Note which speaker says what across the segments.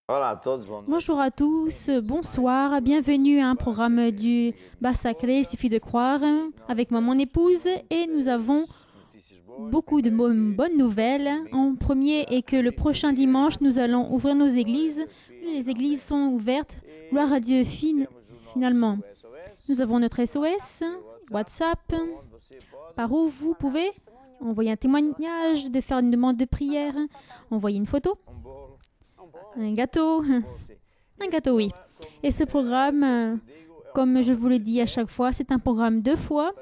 Speaker 1: Olá a todos, boa noite.
Speaker 2: Bonjour à tous, bonsoir, bienvenue à un programme du Bas Sacré, il suffit de croire, avec moi mon épouse, et nous avons
Speaker 1: Notícias boas.
Speaker 2: beaucoup de bonnes nouvelles. En premier est que le prochain dimanche, nous allons ouvrir nos églises. Les églises sont ouvertes, gloire à Dieu finalement. Nous avons notre SOS, WhatsApp, par où vous pouvez envoyer un témoignage, de faire une demande de prière, envoyer une photo, un gâteau. Un gâteau, oui. Et ce programme, comme je vous le dis à chaque fois, c'est un programme de foi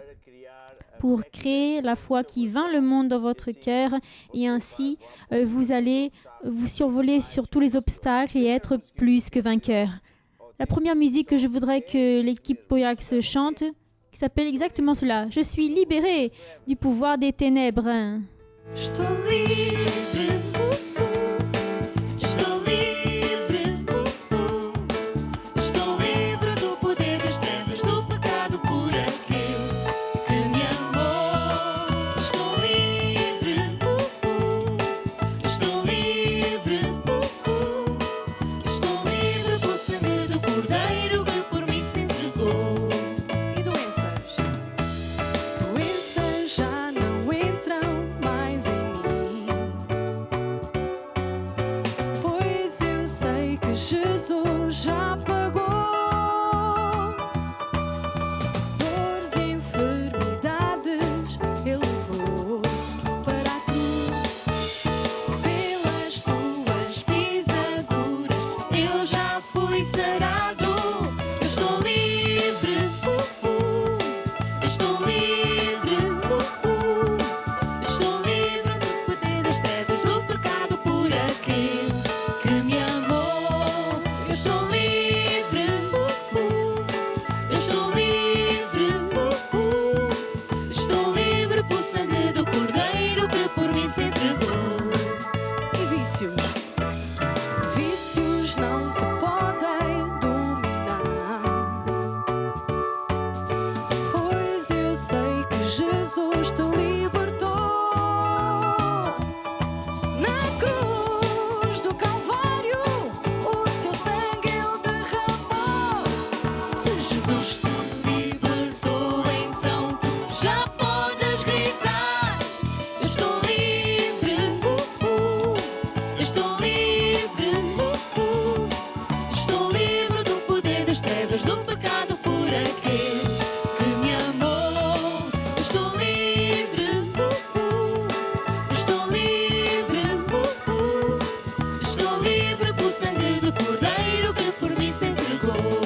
Speaker 2: pour créer la foi qui vint le monde dans votre cœur et ainsi vous allez vous survoler sur tous les obstacles et être plus que vainqueur. La première musique que je voudrais que l'équipe Poyax chante, qui s'appelle exactement cela. Je suis libéré du pouvoir des ténèbres.
Speaker 3: Estou livre, estou livre, estou livre do poder das trevas, do pecado por aquele que me amou. Estou livre, estou livre, estou livre pelo sangue do Cordeiro que por mim se entregou. E doenças? Doenças já não entram mais em mim, pois eu sei que Jesus já pagou. Dores e enfermidades Ele levou para a cruz. Pelas suas pisaduras eu já fui sarado. Eu estou livre, estou livre, estou livre do poder das trevas, do pecado por aquele que me amou. Eu estou livre, estou livre, estou livre pelo sangue do Cordeiro que por mim se entregou. E vícios? Vícios não te podem dominar, pois eu sei que Jesus te libertou. Na cruz do Calvário, o seu sangue Ele derramou. Se Jesus te libertou, então tu já podes gritar: estou livre, estou livre, estou livre do poder das trevas, do pecado por aquele que me amou. Estou livre, estou livre, estou livre pelo sangue do Cordeiro que por mim se entregou,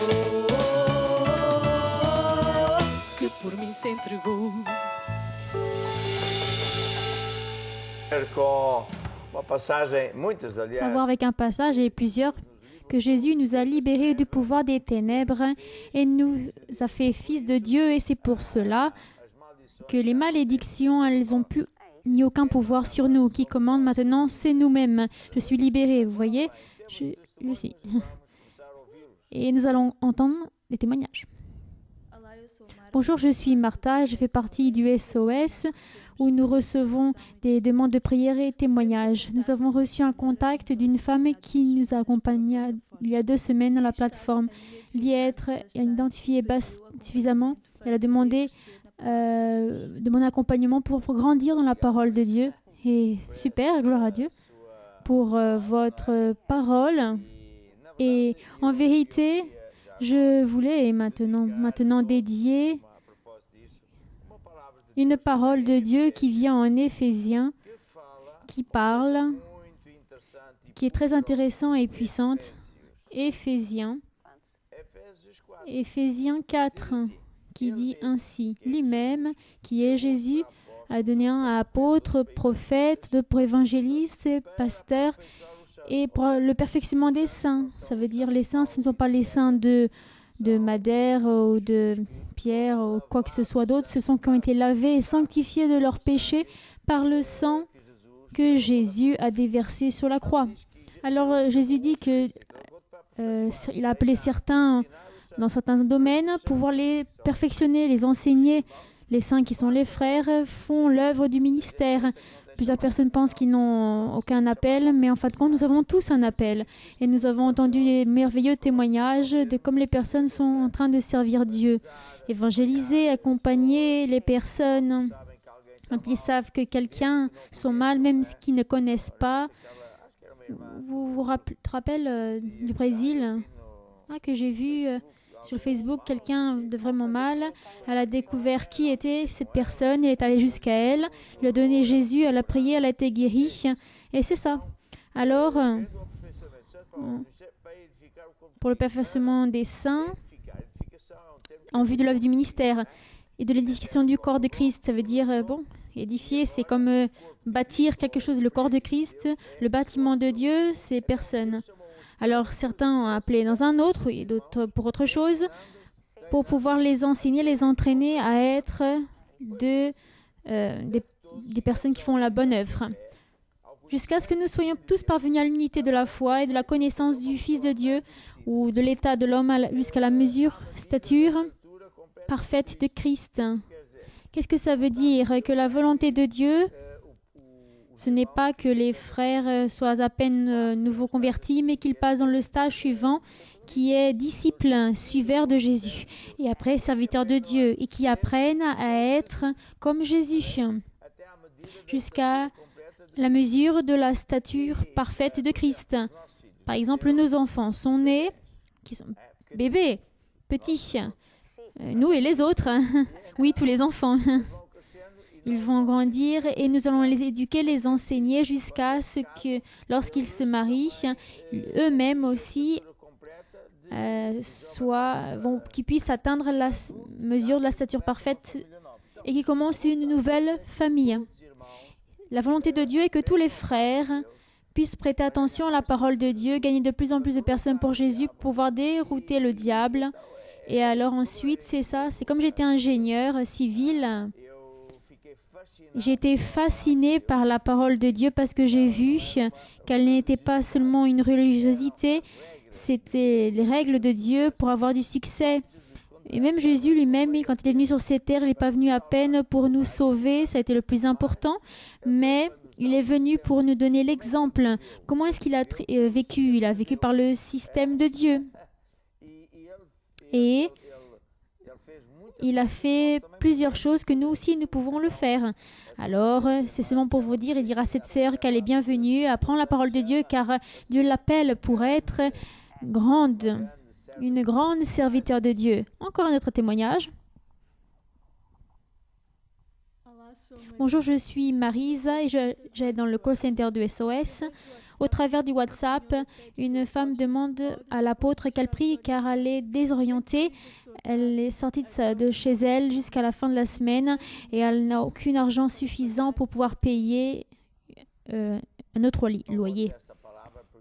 Speaker 3: que por mim se entregou.
Speaker 1: Com uma passagem, muitas
Speaker 2: Savoir
Speaker 1: aliás,
Speaker 2: avec un passage et plusieurs que Jésus nous a libérés du pouvoir des ténèbres et nous a fait fils de Dieu et c'est pour cela que les malédictions, elles n'ont plus ni aucun pouvoir sur nous. Qui commande maintenant, c'est nous-mêmes. Je suis libéré, vous voyez, je suis. Et nous allons entendre les témoignages. Bonjour, je suis Martha, je fais partie du SOS où nous recevons des demandes de prière et témoignages. Nous avons reçu un contact d'une femme qui nous a accompagnés il y a 2 semaines dans la plateforme. D'y être identifiée suffisamment, elle a demandé de mon accompagnement pour grandir dans la parole de Dieu. Et super, gloire à Dieu pour votre parole. Et en vérité, je voulais maintenant dédier une parole de Dieu qui vient en Éphésiens, qui parle, qui est très intéressant et puissante. Éphésiens 4, qui dit ainsi: lui-même, qui est Jésus, a donné un apôtre, prophète, pour évangéliste, pasteur, et pour le perfectionnement des saints. Ça veut dire les saints, ce ne sont pas les saints de Madère ou de Pierre ou quoi que ce soit d'autre. Ce sont qui ont été lavés et sanctifiés de leurs péchés par le sang que Jésus a déversé sur la croix. Alors Jésus dit que il a appelé certains dans certains domaines pour pouvoir les perfectionner, les enseigner. Les saints qui sont les frères font l'œuvre du ministère Plusieurs personnes pensent qu'ils n'ont aucun appel, mais en fin de compte, nous avons tous un appel. Et nous avons entendu des merveilleux témoignages de comme les personnes sont en train de servir Dieu. Évangéliser, accompagner les personnes quand ils savent que quelqu'un sont mal, même ceux qui ne connaissent pas. Vous vous rappelez du Brésil que j'ai vu sur Facebook quelqu'un de vraiment mal. Elle a découvert qui était cette personne. Elle est allée jusqu'à elle, lui a donné Jésus, elle a prié, elle a été guérie. Et c'est ça. Alors, pour le perfectionnement des saints, en vue de l'œuvre du ministère et de l'édification du corps de Christ, ça veut dire, édifier, c'est comme bâtir quelque chose. Le corps de Christ, le bâtiment de Dieu, c'est personne. Alors, certains ont appelé dans un autre et d'autres pour autre chose, pour pouvoir les enseigner, les entraîner à être des personnes qui font la bonne œuvre. Jusqu'à ce que nous soyons tous parvenus à l'unité de la foi et de la connaissance du Fils de Dieu ou de l'état de l'homme jusqu'à la stature parfaite de Christ. Qu'est-ce que ça veut dire? Que la volonté de Dieu, ce n'est pas que les frères soient à peine nouveaux convertis, mais qu'ils passent dans le stage suivant, qui est disciples, suiveurs de Jésus, et après serviteurs de Dieu, et qui apprennent à être comme Jésus, jusqu'à la mesure de la stature parfaite de Christ. Par exemple, nos enfants sont nés, qui sont bébés, petits, nous et les autres, oui, tous les enfants. Ils vont grandir et nous allons les éduquer, les enseigner jusqu'à ce que, lorsqu'ils se marient, eux-mêmes aussi qu'ils puissent atteindre la mesure de la stature parfaite et qu'ils commencent une nouvelle famille. La volonté de Dieu est que tous les frères puissent prêter attention à la parole de Dieu, gagner de plus en plus de personnes pour Jésus, pouvoir dérouter le diable. Et alors ensuite, c'est ça, c'est comme j'étais ingénieur civil. J'ai été fascinée par la parole de Dieu parce que j'ai vu qu'elle n'était pas seulement une religiosité, c'était les règles de Dieu pour avoir du succès. Et même Jésus lui-même, quand il est venu sur cette terre, il n'est pas venu à peine pour nous sauver, ça a été le plus important, mais il est venu pour nous donner l'exemple. Comment est-ce qu'il a vécu? Il a vécu par le système de Dieu. Et il a fait plusieurs choses que nous aussi, nous pouvons le faire. Alors, c'est seulement pour vous dire et dire à cette sœur qu'elle est bienvenue à prendre la parole de Dieu, car Dieu l'appelle pour être une grande serviteur de Dieu. Encore un autre témoignage. Bonjour, je suis Marisa et j'ai dans le call center du SOS. Au travers du WhatsApp, une femme demande à l'apôtre qu'elle prie car elle est désorientée. Elle est sortie de chez elle jusqu'à la fin de la semaine et elle n'a aucun argent suffisant pour pouvoir payer un autre loyer.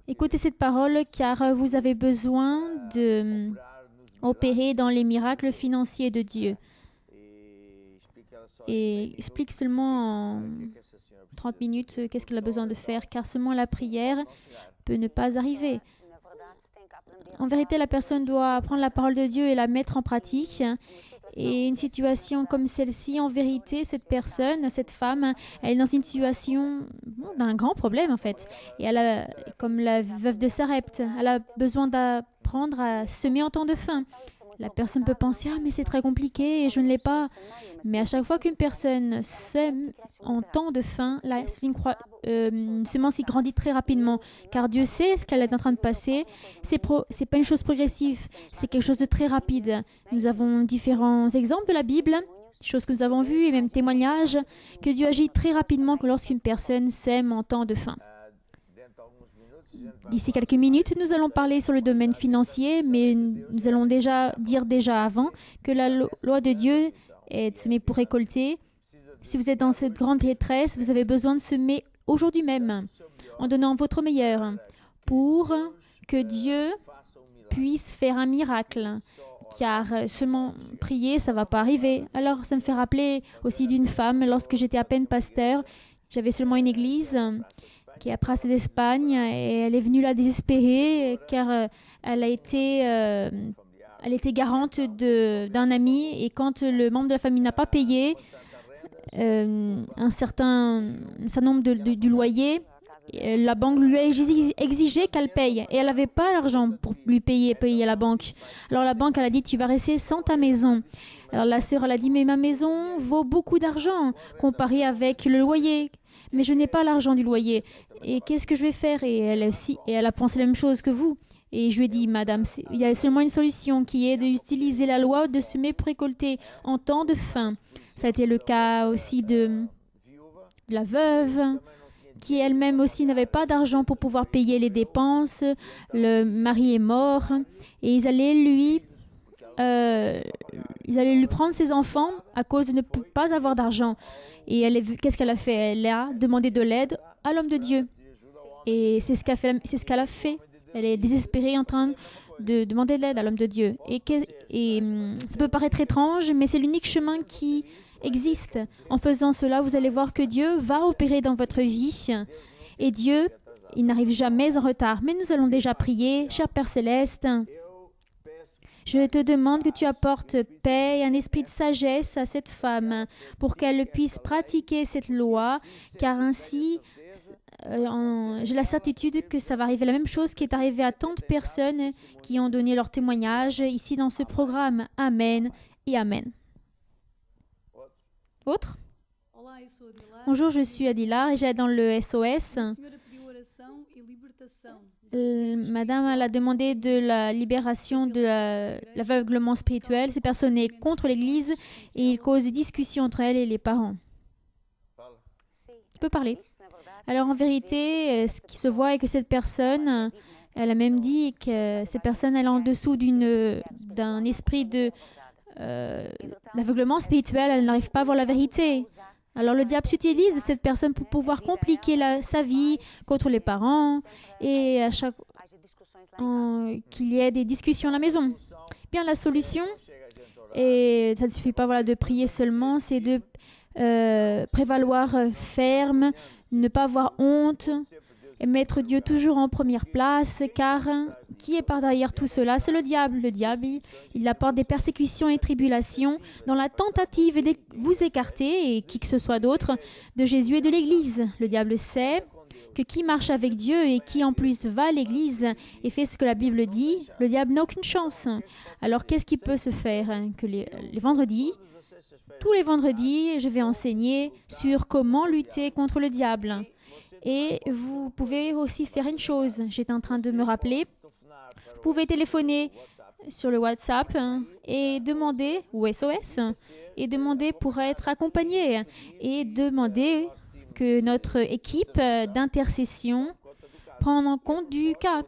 Speaker 2: Écoutez cette parole car vous avez besoin d'opérer dans les miracles financiers de Dieu. Et explique seulement en 30 minutes qu'est-ce qu'elle a besoin de faire, car seulement la prière peut ne pas arriver. En vérité, la personne doit prendre la parole de Dieu et la mettre en pratique. Et une situation comme celle-ci, en vérité, cette personne, cette femme, elle est dans une situation d'un grand problème, en fait. Et elle a, comme la veuve de Sarepte, elle a besoin d'apprendre à semer en temps de faim. La personne peut penser « Ah, mais c'est très compliqué et je ne l'ai pas ». Mais à chaque fois qu'une personne sème en temps de faim, la semence y grandit très rapidement. Car Dieu sait ce qu'elle est en train de passer. C'est pas une chose progressive, c'est quelque chose de très rapide. Nous avons différents exemples de la Bible, choses que nous avons vues et même témoignages, que Dieu agit très rapidement lorsqu'une personne sème en temps de faim. D'ici quelques minutes, nous allons parler sur le domaine financier, mais nous allons dire avant que la loi de Dieu est de semer pour récolter. Si vous êtes dans cette grande détresse, vous avez besoin de semer aujourd'hui même, en donnant votre meilleur, pour que Dieu puisse faire un miracle. Car seulement prier, ça ne va pas arriver. Alors, ça me fait rappeler aussi d'une femme, lorsque j'étais à peine pasteur, j'avais seulement une église qui est passée d'Espagne et elle est venue là désespérée car elle était garante d'un ami et quand le membre de la famille n'a pas payé, un certain nombre du loyer. La banque lui a exigé qu'elle paye et elle n'avait pas l'argent pour lui payer à la banque. Alors la banque, elle a dit, tu vas rester sans ta maison. Alors la sœur, elle a dit, mais ma maison vaut beaucoup d'argent comparé avec le loyer. Mais je n'ai pas l'argent du loyer. Et qu'est-ce que je vais faire? Et elle a pensé la même chose que vous. Et je lui ai dit, madame, il y a seulement une solution qui est d'utiliser la loi de semer pour récolter en temps de faim. Ça a été le cas aussi de la veuve, qui elle-même aussi n'avait pas d'argent pour pouvoir payer les dépenses. Le mari est mort et ils allaient lui prendre ses enfants à cause de ne pas avoir d'argent. Et qu'est-ce qu'elle a fait? Elle a demandé de l'aide à l'homme de Dieu. Et c'est ce qu'elle a fait. Elle est désespérée en train de demander de l'aide à l'homme de Dieu. Et ça peut paraître étrange, mais c'est l'unique chemin qui existe. En faisant cela, vous allez voir que Dieu va opérer dans votre vie. Et Dieu, il n'arrive jamais en retard. Mais nous allons déjà prier. Cher Père Céleste, je te demande que tu apportes paix et un esprit de sagesse à cette femme pour qu'elle puisse pratiquer cette loi, car ainsi, j'ai la certitude que ça va arriver la même chose qui est arrivé à tant de personnes qui ont donné leur témoignage ici dans ce programme. Amen et Amen. Autre? Bonjour, je suis Adila et j'aide dans le SOS. Madame, elle a demandé de la libération de l'aveuglement spirituel. Ces personnes sont contre l'Église et il cause des discussions entre elle et les parents. Tu peux parler. Alors en vérité, ce qui se voit est que cette personne, elle a même dit que cette personne, elle est en dessous d'un esprit d'aveuglement spirituel, elle n'arrive pas à voir la vérité. Alors le diable s'utilise de cette personne pour pouvoir compliquer sa vie contre les parents et à chaque qu'il y ait des discussions à la maison. Bien, la solution, et ça ne suffit pas de prier seulement, c'est de prévaloir ferme, ne pas avoir honte et mettre Dieu toujours en première place, car qui est par derrière tout cela? C'est le diable. Le diable, il apporte des persécutions et tribulations dans la tentative de vous écarter, et qui que ce soit d'autre, de Jésus et de l'Église. Le diable sait que qui marche avec Dieu et qui en plus va à l'Église et fait ce que la Bible dit, le diable n'a aucune chance. Alors qu'est-ce qui peut se faire? Que les vendredis, tous les vendredis, je vais enseigner sur comment lutter contre le diable. Et vous pouvez aussi faire une chose. J'étais en train de me rappeler. Vous pouvez téléphoner sur le WhatsApp et demander, ou SOS, et demander pour être accompagné et demander que notre équipe d'intercession prenne en compte du cas.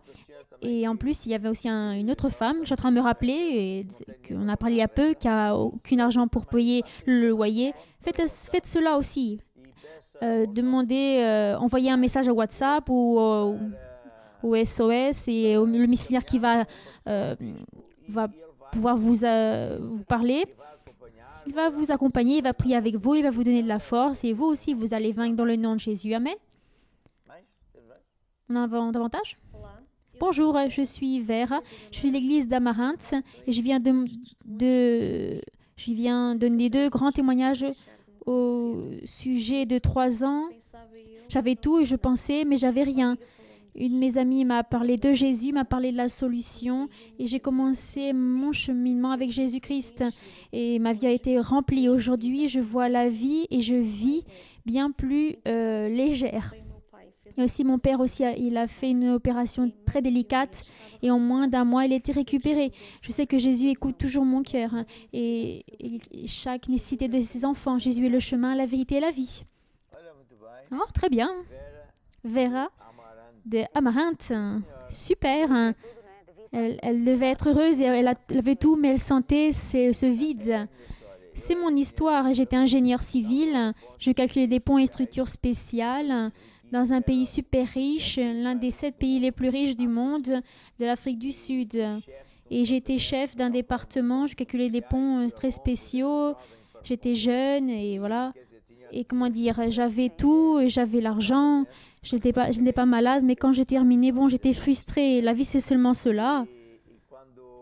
Speaker 2: Et en plus, il y avait aussi une autre femme, je suis en train de me rappeler, qu'on a parlé il y a peu, qui n'a aucun argent pour payer le loyer. Faites cela aussi. Envoyer un message à WhatsApp ou au SOS et le missionnaire qui va pouvoir vous parler. Il va vous accompagner, il va prier avec vous, il va vous donner de la force et vous aussi, vous allez vaincre dans le nom de Jésus. Amen. On en a davantage? Bonjour, je suis Vera, je suis de l'église d'Amaranthe et je viens donner 2 grands témoignages au sujet de 3 ans. J'avais tout et je pensais, mais j'avais rien. Une de mes amies m'a parlé de Jésus, m'a parlé de la solution et j'ai commencé mon cheminement avec Jésus-Christ. Et ma vie a été remplie. Aujourd'hui, je vois la vie et je vis bien plus légère. Et aussi, mon père aussi, il a fait une opération très délicate et en moins d'1 mois, il a été récupéré. Je sais que Jésus écoute toujours mon cœur et chaque nécessité de ses enfants. Jésus est le chemin, la vérité et la vie. Oh, très bien. Vera de Amaranthe. Super. Elle devait être heureuse et elle avait tout, mais elle sentait ce vide. C'est mon histoire. J'étais ingénieur civil. Je calculais des ponts et structures spéciales dans un pays super riche, l'un des 7 pays les plus riches du monde, de l'Afrique du Sud. Et j'étais chef d'un département, je calculais des ponts très spéciaux, j'étais jeune et voilà. Et comment dire, j'avais tout, j'avais l'argent, je n'étais pas malade, mais quand j'ai terminé, j'étais frustrée. La vie, c'est seulement cela.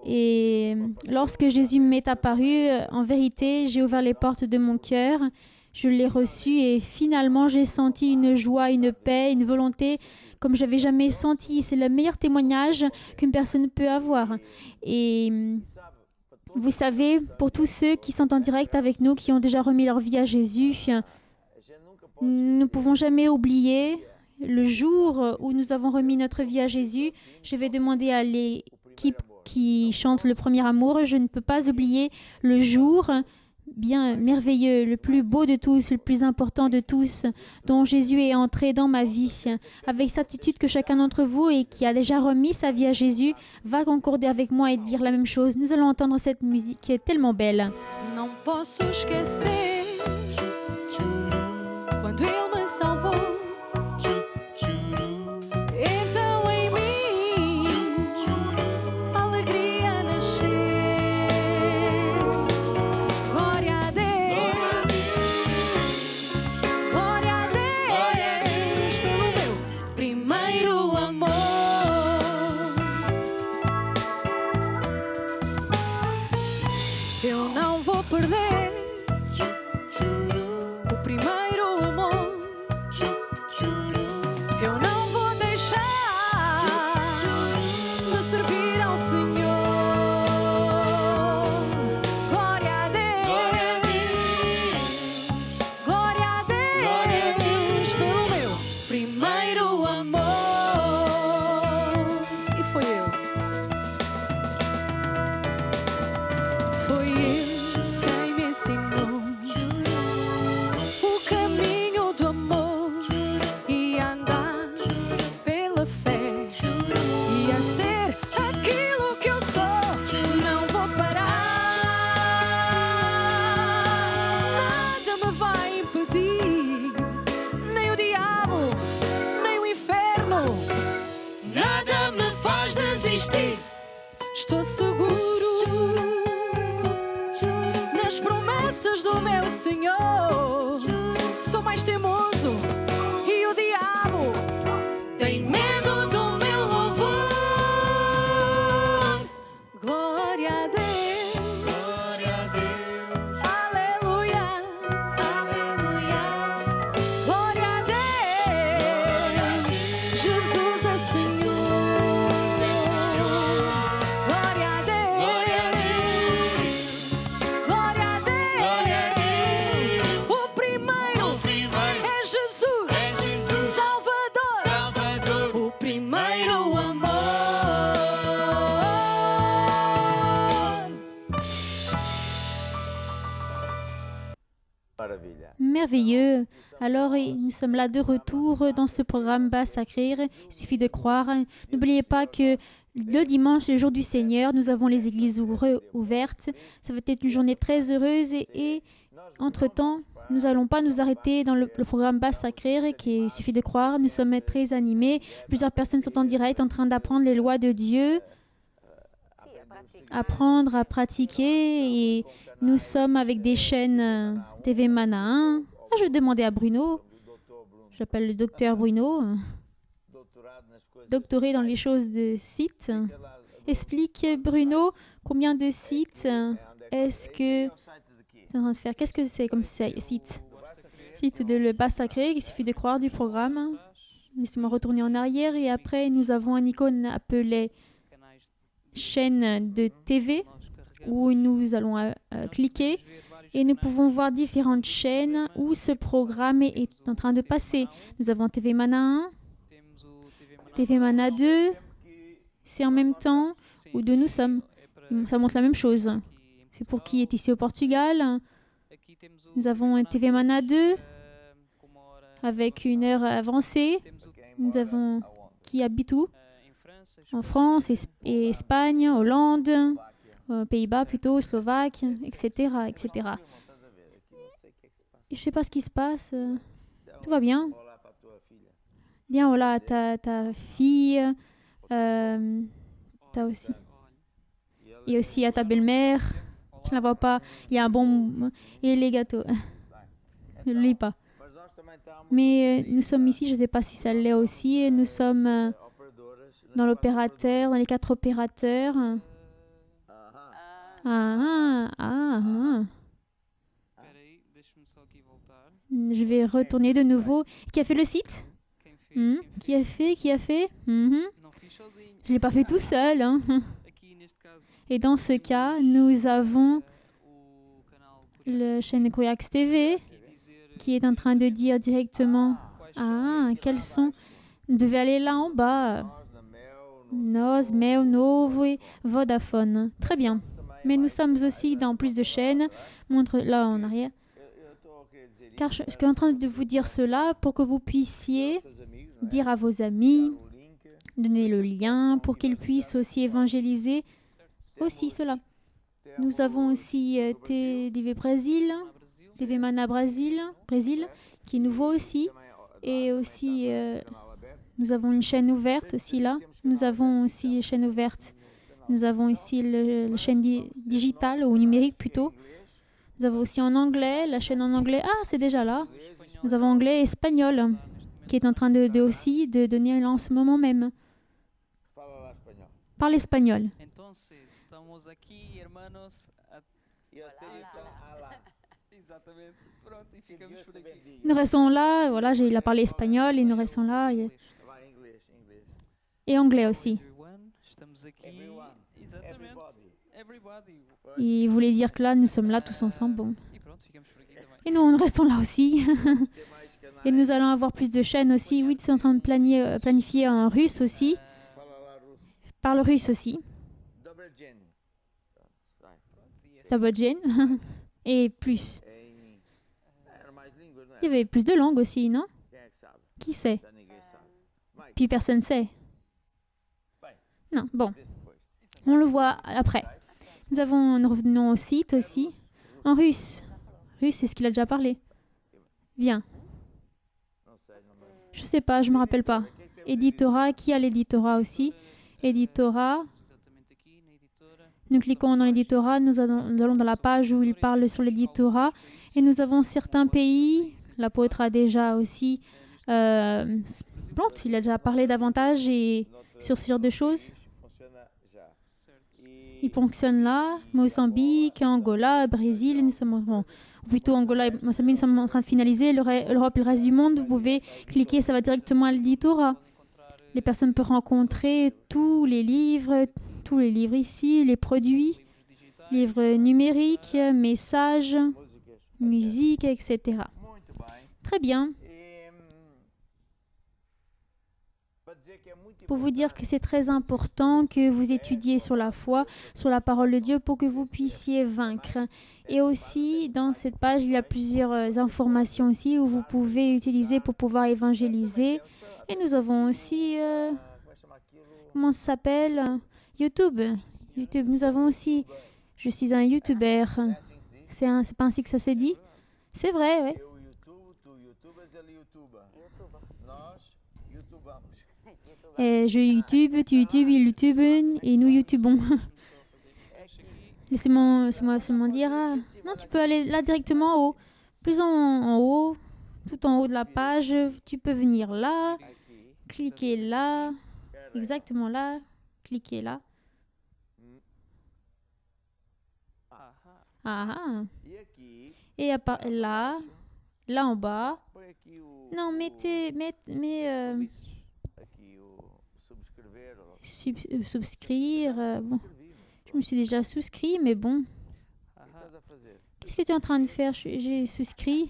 Speaker 2: Et lorsque Jésus m'est apparu, en vérité, j'ai ouvert les portes de mon cœur. je l'ai reçu et finalement j'ai senti une joie, une paix, une volonté comme je n'avais jamais senti. C'est le meilleur témoignage qu'une personne peut avoir. Et vous savez, pour tous ceux qui sont en direct avec nous, qui ont déjà remis leur vie à Jésus, nous ne pouvons jamais oublier le jour où nous avons remis notre vie à Jésus. Je vais demander à l'équipe qui chante le premier amour. Je ne peux pas oublier le jour bien merveilleux, le plus beau de tous, le plus important de tous, dont Jésus est entré dans ma vie. Avec certitude que chacun d'entre vous et qui a déjà remis sa vie à Jésus va concorder avec moi et dire la même chose. Nous allons entendre cette musique qui est tellement belle.
Speaker 3: Não posso esquecer quando ele me salvou. Então em mim a alegria nasceu. Glória a Deus, glória a Deus pelo meu primeiro amor. Eu não vou perder o primeiro amor. Eu não vou deixar de servir ao Senhor. Glória a Deus, glória a Deus pelo meu primeiro amor. E foi ele. Foi ele quem me ensinou o caminho do amor e a andar pela fé e a ser aquilo que eu sou. Não vou parar, nada me vai impedir, nem o diabo, nem o inferno, nada me faz desistir. Estou seguro nas promessas do meu Senhor. Sou mais teimoso e o diabo tem medo do meu louvor. Glória a Deus, glória a Deus, aleluia, aleluia. Glória a Deus, Jesus é Senhor. Glória a Deus, glória a Deus. O primeiro é Jesus, Salvador, o primeiro amor.
Speaker 1: Maravilha.
Speaker 2: Merveilleux. Alors, nous sommes là de retour dans ce programme Bas Sacré. Il suffit de croire. N'oubliez pas que le dimanche, le jour du Seigneur, nous avons les églises ouvertes. Ça va être une journée très heureuse et entre-temps, nous n'allons pas nous arrêter dans le programme Bas Sacré, qui il suffit de croire. Nous sommes très animés. Plusieurs personnes sont en direct en train d'apprendre les lois de Dieu, apprendre à pratiquer. Et nous sommes avec des chaînes TV Mana 1. Ah, je vais demander à Bruno. J'appelle le docteur Bruno, doctoré dans les choses de sites. Explique, Bruno, combien de sites est-ce que tu es en train de faire? Qu'est-ce que c'est comme site? Site de le Bas Sacré, il suffit de croire du programme. Laissez-moi retourner en arrière et après, nous avons un icône appelé chaîne de TV où nous allons cliquer et nous pouvons voir différentes chaînes où ce programme est en train de passer. Nous avons TV Mana 1, TV Mana 2, c'est en même temps où deux nous sommes. Ça montre la même chose. C'est pour qui est ici au Portugal. Nous avons un TV Mana 2 avec une heure avancée. Nous avons qui habite où? En France, et Espagne, Hollande, Pays-Bas plutôt, Slovaque, etc., etc. Je ne sais pas ce qui se passe. Tout va bien. Bien, voilà, ta fille, t'as aussi. Et aussi à ta belle-mère. Je ne la vois pas. Il y a un bon... Et les gâteaux. Je ne lis pas. Mais nous sommes ici, je ne sais pas si ça l'est aussi. Nous sommes dans l'opérateur, dans les 4 opérateurs. Je vais retourner de nouveau. Qui a fait le site? Qui a fait? Je ne l'ai pas fait tout seul. Hein. Et dans ce cas, nous avons la chaîne Coyax TV qui est en train de dire directement quels sont. Vous devez aller là en bas. Nós, Mel, Novo et Vodafone. Très bien. Mais nous sommes aussi dans plus de chaînes. Montre là en arrière. Car je suis en train de vous dire cela pour que vous puissiez dire à vos amis, donner le lien pour qu'ils puissent aussi évangéliser aussi cela. Nous avons aussi TV Brésil, TV Mana Brésil, qui est nouveau aussi. Et aussi, nous avons une chaîne ouverte aussi là. Nous avons aussi une chaîne ouverte. Nous avons ici la chaîne digitale ou numérique plutôt. Nous avons aussi en anglais, la chaîne en anglais. C'est déjà là. Nous avons anglais et espagnol qui est en train aussi de donner là en ce moment même. Parle espagnol. Nous restons là, voilà, il a parlé espagnol et nous restons là. Et anglais aussi. Il voulait dire que là, nous sommes là tous ensemble. Bon. Et nous restons là aussi. Et nous allons avoir plus de chaînes aussi. Oui, ils sont en train de planifier en russe aussi. Parle russe aussi. Tabodjen. Et plus. Il y avait plus de langues aussi, non? Qui sait? Puis personne ne sait. Non, bon. On le voit après. Nous revenons au site aussi. En russe. Russe, est-ce qu'il a déjà parlé? Viens. Je ne sais pas, je ne me rappelle pas. Éditorat, qui a l'éditorat aussi? Éditorat. Nous cliquons dans l'éditorat, nous allons dans la page où il parle sur l'éditorat. Et nous avons certains pays. L'apôtre a déjà aussi... il a déjà parlé davantage et sur ce genre de choses. Il fonctionne là, Mozambique, Angola, Brésil, nous sommes, plutôt Angola et Mozambique, nous sommes en train de finaliser. L'Europe et le reste du monde, vous pouvez cliquer, ça va directement à l'éditorat. Les personnes peuvent rencontrer tous les livres ici, les produits, livres numériques, messages, musique, etc. Très bien. Pour vous dire que c'est très important que vous étudiez sur la foi, sur la parole de Dieu pour que vous puissiez vaincre. Et aussi, dans cette page, il y a plusieurs informations aussi où vous pouvez utiliser pour pouvoir évangéliser. Et nous avons aussi, comment ça s'appelle? YouTube. Nous avons aussi, je suis un YouTuber. C'est pas ainsi que ça se dit? C'est vrai, oui. Et je YouTube, tu YouTube, il YouTube et nous YouTubons. Laissez-moi dire. Non, tu peux aller là directement en haut. Plus en haut, tout en haut de la page. Tu peux venir là, cliquer là, exactement là, cliquer là. Et là en bas. Non, souscrire. Bon, je me suis déjà souscrit, mais bon. Qu'est-ce que tu es en train de faire? J'ai souscrit.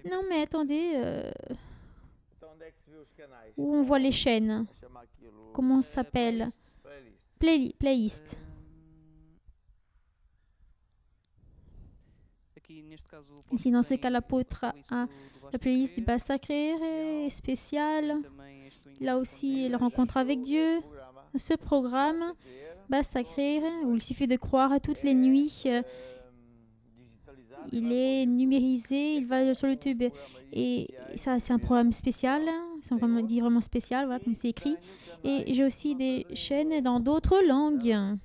Speaker 2: Non, mais attendez. Où on voit les chaînes. Comment ça s'appelle? Playlist. Ici, dans ce cas, l'apôtre a la playlist du bas sacré spécial. Là aussi, la rencontre avec Dieu. Ce programme, bas sacré, où il suffit de croire à toutes les nuits. Il est numérisé, il va sur YouTube. Et ça, c'est un programme spécial. C'est vraiment spécial, voilà, comme c'est écrit. Et j'ai aussi des chaînes dans d'autres langues.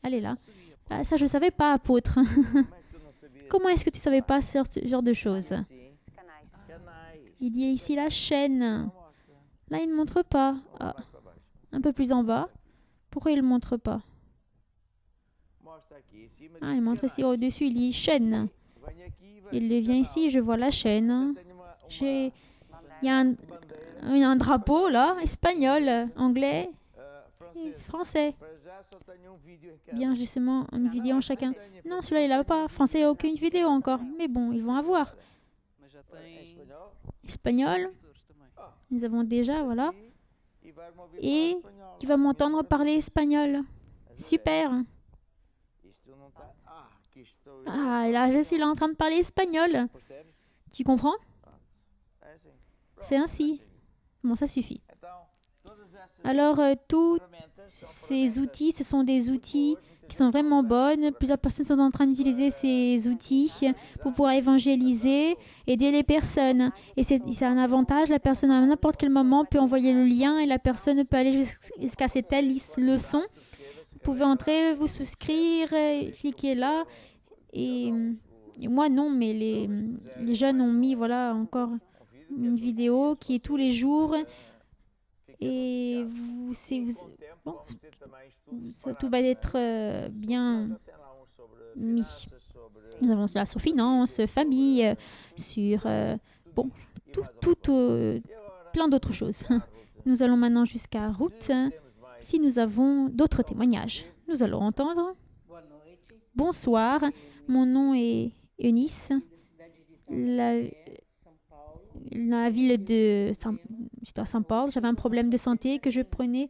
Speaker 2: Allez là. Ça, je ne savais pas, apôtre. Comment est-ce que tu ne savais pas ce genre de choses? Il y a ici la chaîne. Là, il ne montre pas. Un peu plus en bas. Pourquoi il ne montre pas? Il montre ici au-dessus, il dit chaîne. Il vient ici, je vois la chaîne. Il y a un drapeau là, espagnol, anglais et français. Bien, j'ai seulement une vidéo en chacun. Non, celui-là, il n'a pas. Français, il n'y a aucune vidéo encore. Mais bon, ils vont avoir. Espagnol, nous avons déjà, voilà. Et tu vas m'entendre parler espagnol. Super. Ah, et là, je suis là en train de parler espagnol. Tu comprends? C'est ainsi. Bon, ça suffit. Alors, tous ces outils, ce sont des outils qui sont vraiment bonnes. Plusieurs personnes sont en train d'utiliser ces outils pour pouvoir évangéliser, aider les personnes. Et c'est un avantage. La personne, à n'importe quel moment, peut envoyer le lien et la personne peut aller jusqu'à cette telle leçon. Vous pouvez entrer, vous souscrire, cliquer là. Et moi, non, mais les jeunes ont mis, voilà, encore une vidéo qui est tous les jours. Et bon, tout va être bien mis. Nous avons cela sur finance, famille, sur plein d'autres choses. Nous allons maintenant jusqu'à Ruth. Si nous avons d'autres témoignages, nous allons entendre. Bonsoir, mon nom est Eunice. La ville de Saint-Paul, j'avais un problème de santé que je prenais.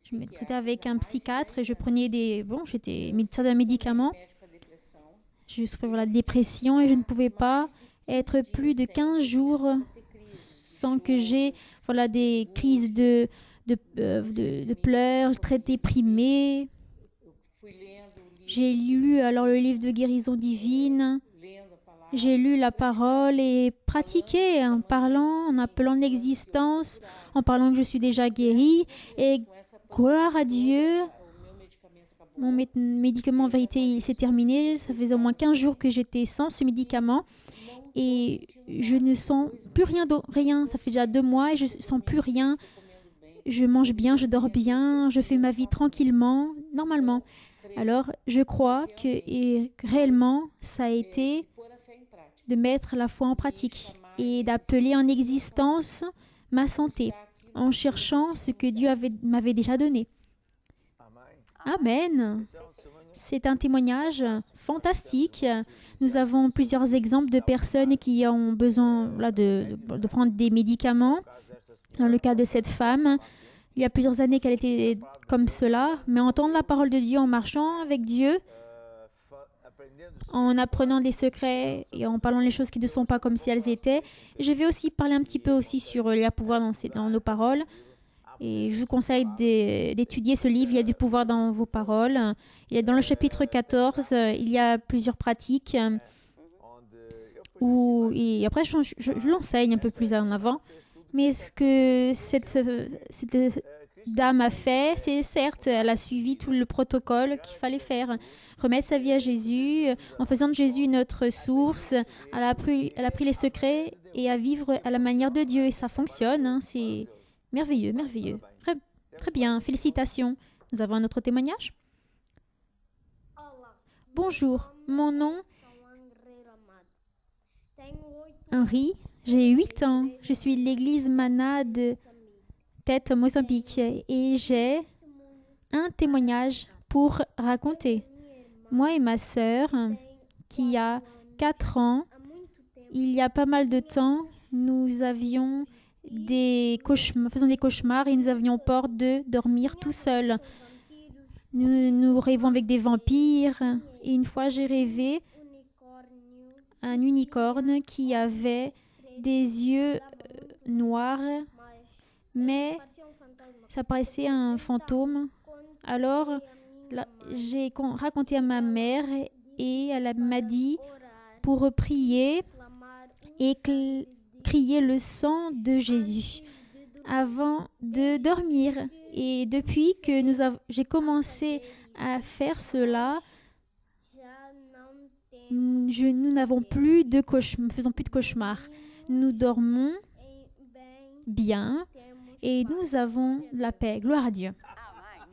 Speaker 2: Je me traitais avec un psychiatre et je prenais j'étais certains médicaments. Je souffrais de la dépression et je ne pouvais pas être plus de 15 jours sans que j'ai des crises de pleurs, très déprimée. J'ai lu alors le livre de guérison divine. J'ai lu la parole et pratiqué en appelant l'existence, en parlant que je suis déjà guérie. Et gloire à Dieu, mon médicament en vérité s'est terminé. Ça faisait au moins 15 jours que j'étais sans ce médicament. Et je ne sens plus rien. Ça fait déjà 2 mois et je ne sens plus rien. Je mange bien, je dors bien, je fais ma vie tranquillement, normalement. Alors, je crois que réellement, ça a été de mettre la foi en pratique et d'appeler en existence ma santé en cherchant ce que Dieu m'avait déjà donné. Amen. C'est un témoignage fantastique. Nous avons plusieurs exemples de personnes qui ont besoin de prendre des médicaments. Dans le cas de cette femme, il y a plusieurs années qu'elle était comme cela, mais entendre la parole de Dieu en marchant avec Dieu, en apprenant des secrets et en parlant les choses qui ne sont pas comme si elles étaient. Je vais aussi parler un petit peu aussi sur il y a pouvoir dans nos paroles. Et je vous conseille d'étudier ce livre, il y a du pouvoir dans vos paroles. Il y a dans le chapitre 14, il y a plusieurs pratiques. Et après, je l'enseigne un peu plus en avant. Mais ce que cette dame a fait, c'est certes, elle a suivi tout le protocole qu'il fallait faire. Remettre sa vie à Jésus, en faisant de Jésus notre source. Elle a pris les secrets et à vivre à la manière de Dieu. Et ça fonctionne. Hein, c'est merveilleux, merveilleux. Très, très bien, félicitations. Nous avons un autre témoignage. Bonjour, mon nom Henri. J'ai 8 ans. Je suis de l'église Mana de Tête, Mozambique. Et j'ai un témoignage pour raconter. Moi et ma sœur, qui a 4 ans, il y a pas mal de temps, nous avions faisons des cauchemars et nous avions peur de dormir tout seuls. Nous rêvons avec des vampires. Et une fois, j'ai rêvé un unicorne qui avait des yeux noirs, mais ça paraissait un fantôme. Alors, j'ai raconté à ma mère et elle m'a dit pour prier et crier le sang de Jésus avant de dormir. Et depuis que j'ai commencé à faire cela, nous n'avons plus de faisons plus de cauchemars. Nous dormons bien et nous avons la paix. Gloire à Dieu.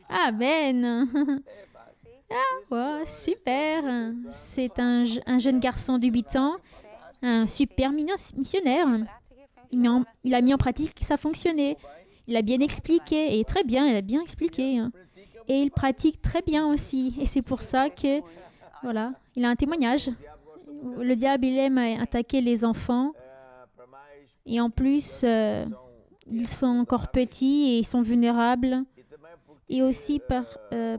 Speaker 2: Amen. Ouais, super. C'est un jeune garçon de 8 ans, un super missionnaire. Il a mis en pratique que ça fonctionnait. Il a bien expliqué, et très bien, il a bien expliqué. Et il pratique très bien aussi. Et c'est pour ça que, voilà, il a un témoignage. Le diable, il aime attaquer les enfants. Et en plus, ils sont encore petits et ils sont vulnérables. Et aussi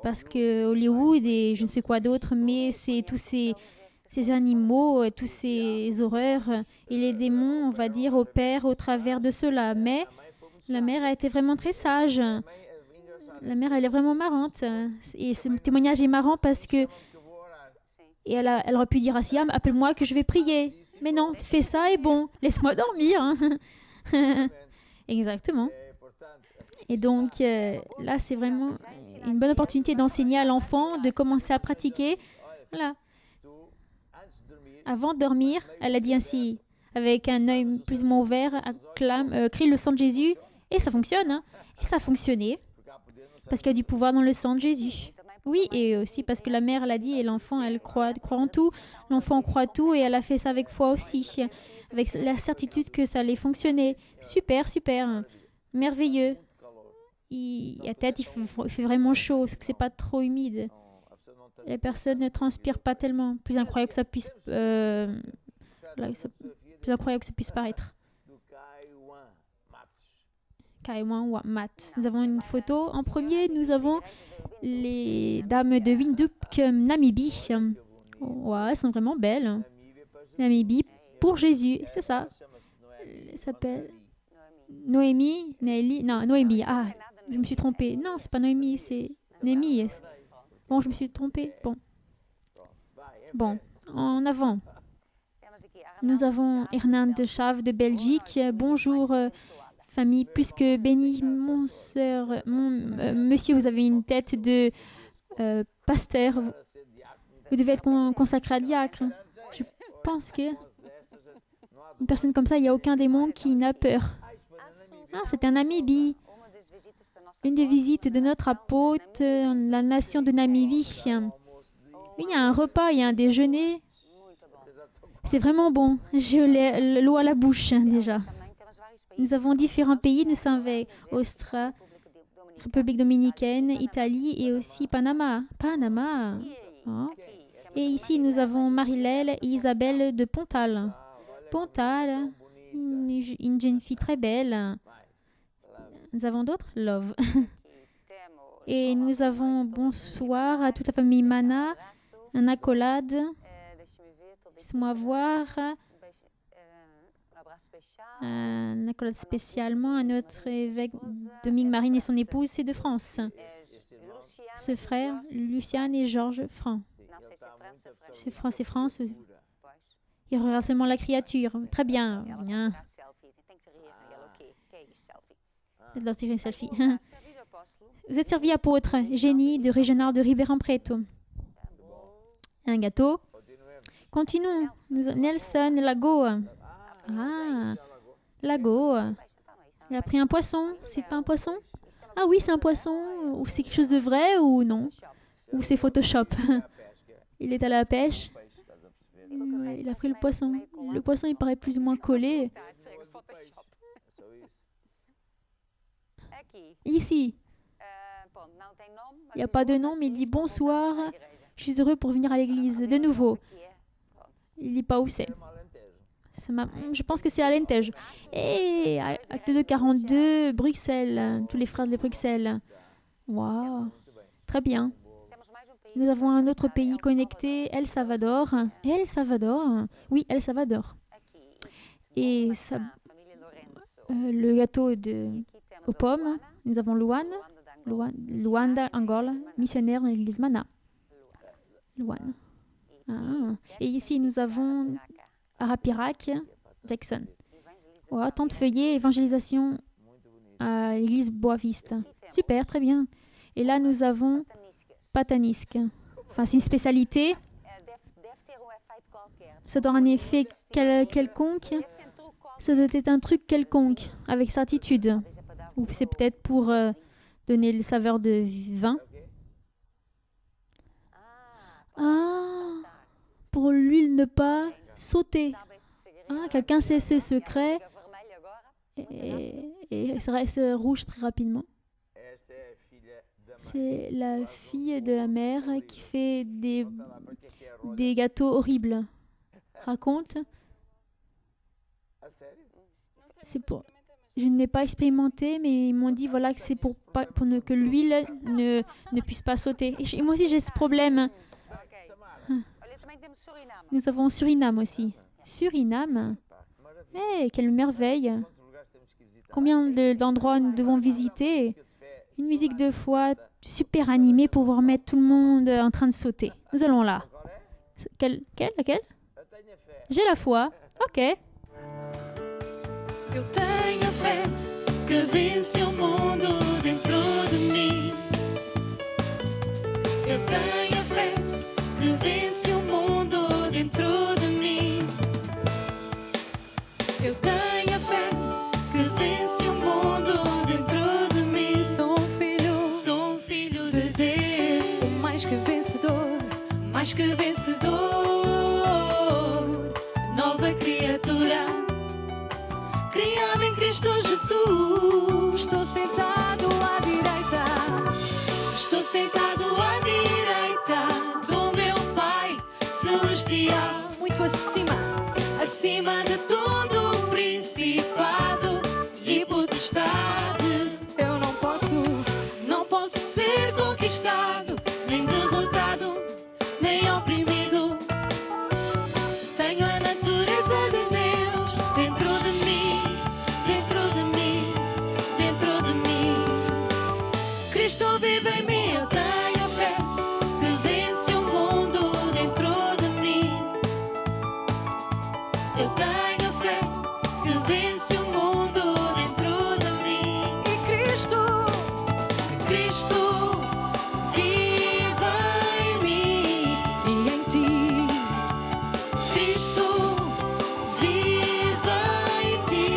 Speaker 2: parce que Hollywood et je ne sais quoi d'autre, mais c'est tous ces animaux, tous ces horreurs et les démons, on va dire, opèrent au travers de cela. Mais la mère a été vraiment très sage. La mère, elle est vraiment marrante. Et ce témoignage est marrant parce que elle aurait pu dire à Siam, appelle-moi que je vais prier. Mais non, fais ça et bon, laisse-moi dormir. Exactement. Et donc, là, c'est vraiment une bonne opportunité d'enseigner à l'enfant, de commencer à pratiquer. Voilà. Avant de dormir, elle a dit ainsi, avec un œil plus ou moins ouvert, crie le sang de Jésus. Et ça fonctionne. Et ça a fonctionné. Parce qu'il y a du pouvoir dans le sang de Jésus. Oui, et aussi parce que la mère l'a dit et l'enfant, elle croit en tout. L'enfant croit tout et elle a fait ça avec foi aussi. Avec la certitude que ça allait fonctionner. Super, super. Merveilleux. Il fait vraiment chaud, parce que c'est pas trop humide. Les personnes ne transpirent pas tellement. Plus incroyable que ça puisse, plus incroyable que ça puisse paraître. Kaiwan Mat. Nous avons une photo. En premier, nous avons les dames de Windhoek, Namibie. Ouais, elles sont vraiment belles. Namibie pour Jésus, c'est ça. Elle s'appelle Noémie, Nelly. Non, Noémie. Ah, je me suis trompée. Non, c'est pas Noémie, c'est Némi. Bon, je me suis trompée. Bon, en avant. Nous avons Hernan de Chave de Belgique. Bonjour, famille plus que bénie. Monsieur, vous avez une tête de pasteur. Vous devez être consacré à diacre. Je pense que une personne comme ça, il n'y a aucun démon qui n'a peur. Ah, c'est un Namibie. Une des visites de notre apôtre, la nation de Namibie. Oui, il y a un repas, il y a un déjeuner. C'est vraiment bon. J'ai l'eau à la bouche déjà. Nous avons différents pays. Nous sommes avec Australie, République dominicaine, Italie et aussi Panama. Panama. Oh. Et ici, nous avons Marilèle et Isabelle de Pontal. Pontal, une jeune fille très belle. Nous avons d'autres? Love. Et nous avons bonsoir à toute la famille Mana, un accolade. Laisse-moi voir. Un accolade spécialement à notre évêque Dominique Marine et son épouse, c'est de France. Ce frère, Luciane et Georges Franc. C'est France. Il regarde seulement la créature. Très bien. Bien. Une selfie. Vous êtes servi apôtre, génie de Régional de Ribeirão Preto. Un gâteau. Continuons. Nelson Lago. Ah, Lago. Il a pris un poisson. C'est pas un poisson? Ah oui, c'est un poisson. Ou c'est quelque chose de vrai ou non? Ou c'est Photoshop? Il est allé à la pêche. Ouais, il a pris le poisson. Le poisson, il paraît plus ou moins collé. Ici. Il n'y a pas de nom, mais il dit bonsoir. Je suis heureux pour venir à l'église. De nouveau. Il ne dit pas où c'est. Je pense que c'est à Lentege. Et acte 2, 42, Bruxelles. Tous les frères de Bruxelles. Waouh. Très bien. Nous avons un autre pays connecté, El Salvador. El Salvador? Oui, El Salvador. Et ça, le gâteau aux pommes. Nous avons Luanda, Angola, missionnaire dans l'église Mana. Luanda. Ah. Et ici, nous avons Arapirac, Jackson. Oh, tente feuillet, évangélisation à l'église Boavista. Super, très bien. Et là, nous avons Patanisque. Enfin, c'est une spécialité. Ça doit avoir un effet quelconque. Ça doit être un truc quelconque, avec certitude. Ou c'est peut-être pour donner le saveur de vin. Ah, pour l'huile ne pas sauter. Ah, quelqu'un sait ce secret et ça reste rouge très rapidement. C'est la fille de la mère qui fait des gâteaux horribles. Raconte. C'est pour... Je ne l'ai pas expérimenté, mais ils m'ont dit voilà, que c'est pour que l'huile ne puisse pas sauter. Et moi aussi, j'ai ce problème. Nous avons Suriname aussi. Suriname. Quelle merveille. Combien d'endroits nous devons visiter. Une musique de foi super animée pour pouvoir mettre tout le monde en train de sauter. Nous allons là. Laquelle? J'ai la foi. Ok.
Speaker 3: Eu tenho a fé que vence o mundo dentro de mim. Eu tenho a fé que vence o mundo dentro de mim. Eu tenho a fé que vence o mundo dentro de mim. Sou um filho de Deus, mais que vencedor, mais que vencedor, nova criatura. Criado em Cristo Jesus, estou sentado à direita do meu Pai Celestial. Muito acima de todo principado e potestade. Eu não posso ser conquistado, nem derrotado, nem oprimido. Tenho a natureza de Deus dentro de mim. Cristo vive em mim, eu tenho fé que vence o mundo dentro de mim. Eu tenho fé que vence o mundo dentro de mim. E Cristo vive em mim e em ti. Cristo vive em ti.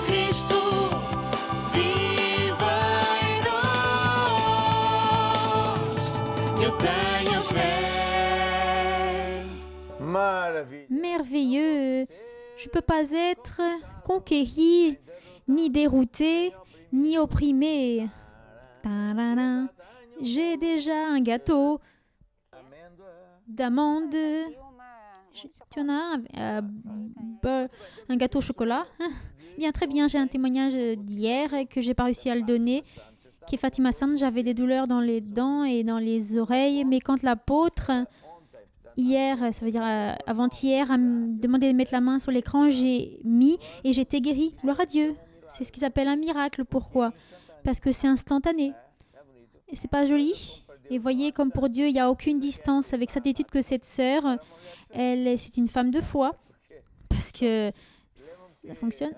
Speaker 3: Cristo viva em nós. Eu tenho fé.
Speaker 1: Maravilha.
Speaker 2: Merveilleux. Je ne peux pas être conquéri, ni dérouté, ni opprimé. Ta-da-da. J'ai déjà un gâteau d'amande. Tu en as un gâteau au chocolat? Bien, très bien. J'ai un témoignage d'hier que j'ai pas réussi à le donner, qui est Fatima San. J'avais des douleurs dans les dents et dans les oreilles, mais quand l'apôtre, hier, ça veut dire avant-hier, a demandé de mettre la main sur l'écran, j'ai mis et j'étais guérie. Gloire à Dieu. C'est ce qui s'appelle un miracle. Pourquoi? Parce que c'est instantané. Et c'est pas joli? Et voyez, comme pour Dieu, il n'y a aucune distance avec certitude que cette sœur, c'est une femme de foi. Parce que ça fonctionne.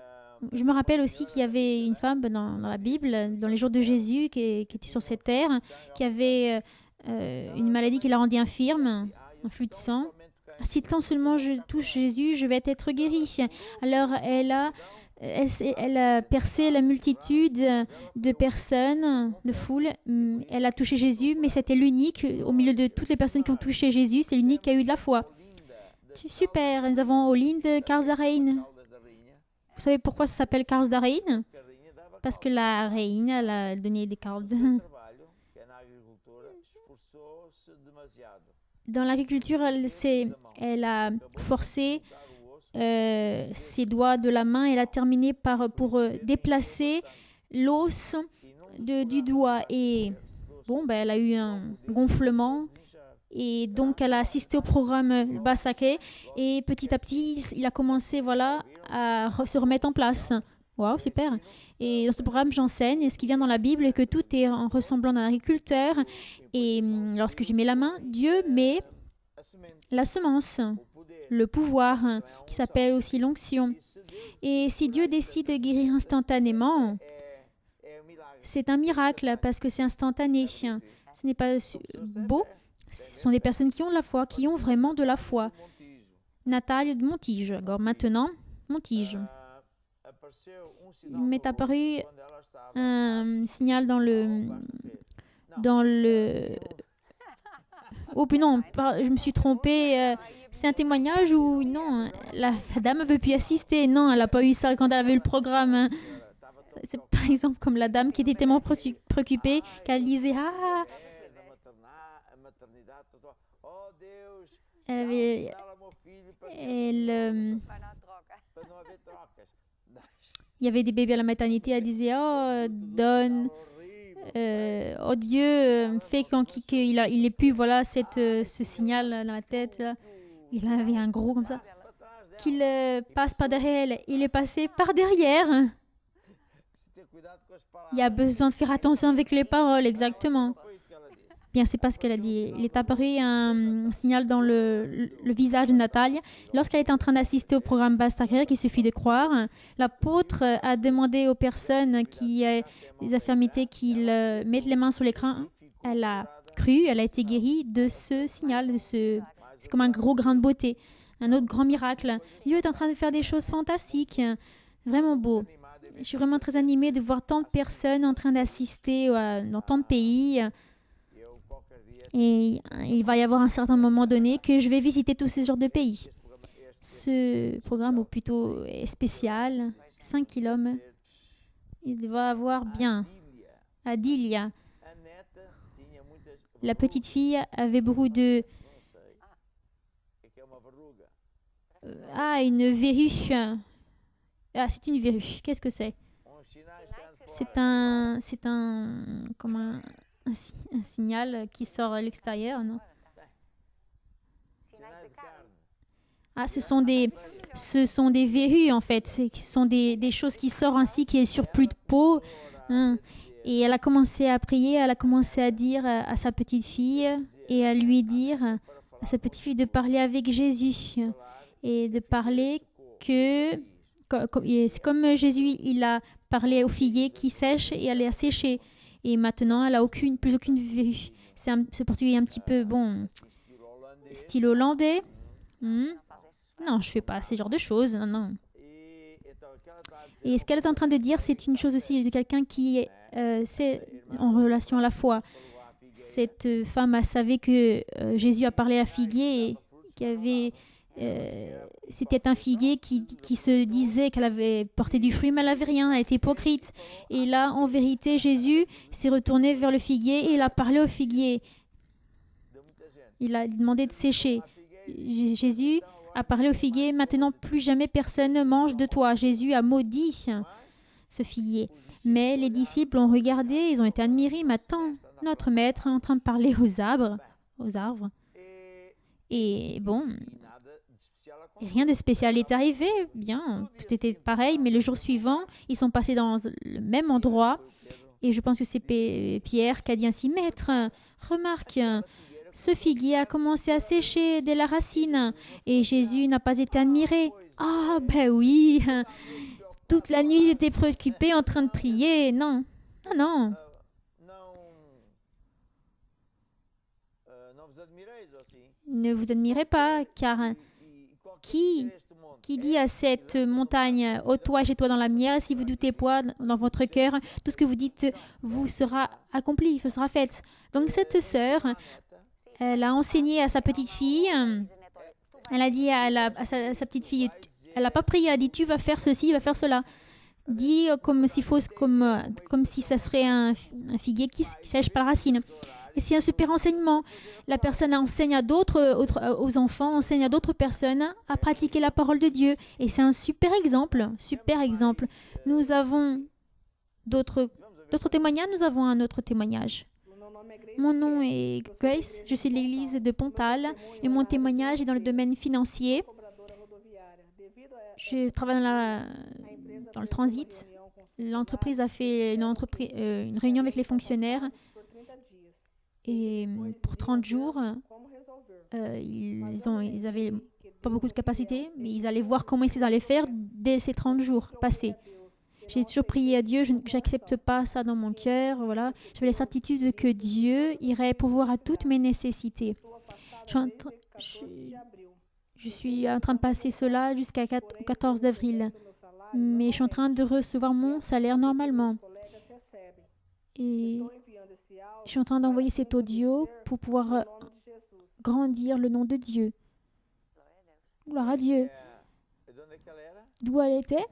Speaker 2: Je me rappelle aussi qu'il y avait une femme dans la Bible, dans les jours de Jésus, qui était sur cette terre, qui avait une maladie qui la rendait infirme, un flux de sang. Si tant seulement je touche Jésus, je vais être guérie. Alors elle a percé la multitude de personnes, de foule. Elle a touché Jésus, mais c'était l'unique, au milieu de toutes les personnes qui ont touché Jésus, c'est l'unique qui a eu de la foi. Super, nous avons Olinde Karzarain. Vous savez pourquoi ça s'appelle Karzarain? Parce que la reine, elle a donné des cartes. Dans l'agriculture, elle a forcé ses doigts de la main. Elle a terminé pour déplacer l'os du doigt. Et bon, elle a eu un gonflement. Et donc, elle a assisté au programme Bassake. Et petit à petit, il a commencé à se remettre en place. Waouh, super. Et dans ce programme, j'enseigne. Et ce qui vient dans la Bible est que tout est en ressemblant d'un agriculteur. Et lorsque je mets la main, Dieu met la semence, le pouvoir, qui s'appelle aussi l'onction. Et si Dieu décide de guérir instantanément, c'est un miracle parce que c'est instantané. Ce n'est pas beau. Ce sont des personnes qui ont de la foi, qui ont vraiment de la foi. Nathalie de Montige. Alors maintenant, Montige. Il m'est apparu un signal dans le Oh, puis non, je me suis trompée. C'est un témoignage où, non, la dame ne veut plus assister. Non, elle n'a pas eu ça quand elle avait eu le programme. Hein. C'est par exemple comme la dame qui était tellement préoccupée qu'elle disait « Ah !» Elle avait... Il y avait des bébés à la maternité. Elle disait « Oh, donne... oh Dieu, fait qu'il ait pu, voilà, ce signal dans la tête. Là. Il avait un gros comme ça. Qu'il passe par derrière elle. Il est passé par derrière. Il y a besoin de faire attention avec les paroles, exactement. Bien, c'est pas ce qu'elle a dit. Il est apparu un signal dans le visage de Natalia. Lorsqu'elle était en train d'assister au programme Basse-Carrière, qu'il suffit de croire, l'apôtre a demandé aux personnes qui ont des infirmités qu'ils mettent les mains sur l'écran. Elle a cru, elle a été guérie de ce signal. C'est comme un gros grain de beauté, un autre grand miracle. Dieu est en train de faire des choses fantastiques, vraiment beau. Je suis vraiment très animée de voir tant de personnes en train d'assister dans tant de pays. Et il va y avoir un certain moment donné que je vais visiter tous ces genres de pays. Ce programme, ou plutôt est spécial, 5 km, il va avoir bien. Adilia, la petite fille avait beaucoup de... une verrue. Ah, c'est une verrue. Qu'est-ce que c'est? C'est un signal qui sort à l'extérieur, non? Ah, ce sont des verrues, en fait. Ce sont des choses qui sortent ainsi, qui est sur plus de peau. Hein. Et elle a commencé à prier, elle a commencé à dire à sa petite fille et à lui dire à sa petite fille de parler avec Jésus et de parler que... C'est comme Jésus, il a parlé au figuier qui sèche et elle a séché. Et maintenant, elle n'a plus aucune verrue. Ce portugais est un petit peu, bon, style hollandais. Non, je ne fais pas ce genre de choses. Non. Et ce qu'elle est en train de dire, c'est une chose aussi de quelqu'un qui c'est en relation à la foi. Cette femme, elle savait que Jésus a parlé à figuier et qu'il y avait... c'était un figuier qui se disait qu'elle avait porté du fruit, mais elle n'avait rien, elle était hypocrite. Et là, en vérité, Jésus s'est retourné vers le figuier et il a parlé au figuier. Il a demandé de sécher. Jésus a parlé au figuier, maintenant plus jamais personne ne mange de toi. Jésus a maudit ce figuier. Mais les disciples ont regardé, ils ont été admirés. Maintenant, notre maître est en train de parler aux arbres. Et bon... Et rien de spécial est arrivé, bien, tout était pareil, mais le jour suivant, ils sont passés dans le même endroit. Et je pense que c'est Pierre qui a dit ainsi, « Maître, remarque, ce figuier a commencé à sécher dès la racine et Jésus n'a pas été admiré. » Ah, ben oui, toute la nuit, j'étais préoccupée en train de prier. Non, non. Ne vous admirez pas, car... Qui dit à cette montagne, ô-toi, jette-toi dans la mer, si vous doutez point dans votre cœur, tout ce que vous dites vous sera accompli, vous sera fait. Donc cette sœur, elle a enseigné à sa petite fille, elle a dit à sa petite fille, elle n'a pas prié, elle a dit, tu vas faire ceci, tu vas faire cela. Dit comme si ça serait un figuier qui sèche par la racine. Et c'est un super enseignement. La personne enseigne à aux enfants, enseigne à d'autres personnes à pratiquer la parole de Dieu. Et c'est un super exemple, super exemple. Nous avons d'autres témoignages, nous avons un autre témoignage. Mon nom est Grace, je suis de l'église de Pontal et mon témoignage est dans le domaine financier. Je travaille dans le transit. L'entreprise a fait une réunion avec les fonctionnaires. Et pour 30 jours, ils n'avaient pas beaucoup de capacité, mais ils allaient voir comment ils allaient faire dès ces 30 jours passés. J'ai toujours prié à Dieu, je n'accepte pas ça dans mon cœur. Voilà. J'avais la certitude que Dieu irait pourvoir à toutes mes nécessités. Je suis en train de passer cela jusqu'au 14 d'avril, mais je suis en train de recevoir mon salaire normalement. Et je suis en train d'envoyer cet audio pour pouvoir grandir le nom de Dieu. Gloire à Dieu.
Speaker 1: E de onde é que ela era?
Speaker 2: D'où elle était?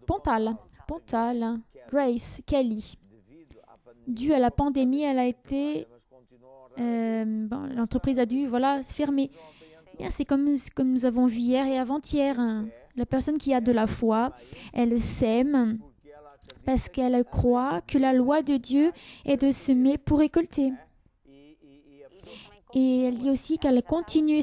Speaker 2: Pontal. Pontal. Grace Kelly.
Speaker 1: Devido à pandemia,
Speaker 2: Dû à la pandémie, elle a été...
Speaker 1: mas continuam
Speaker 2: l'entreprise a dû se fermer. Bien, c'est comme nous avons vu hier et avant-hier. Hein. La personne qui a de la foi, elle sème
Speaker 1: porque ela acredita
Speaker 2: parce qu'elle croit que la loi de Dieu est de semer pour récolter.
Speaker 1: e a pessoa
Speaker 2: Et elle dit aussi qu'elle continue,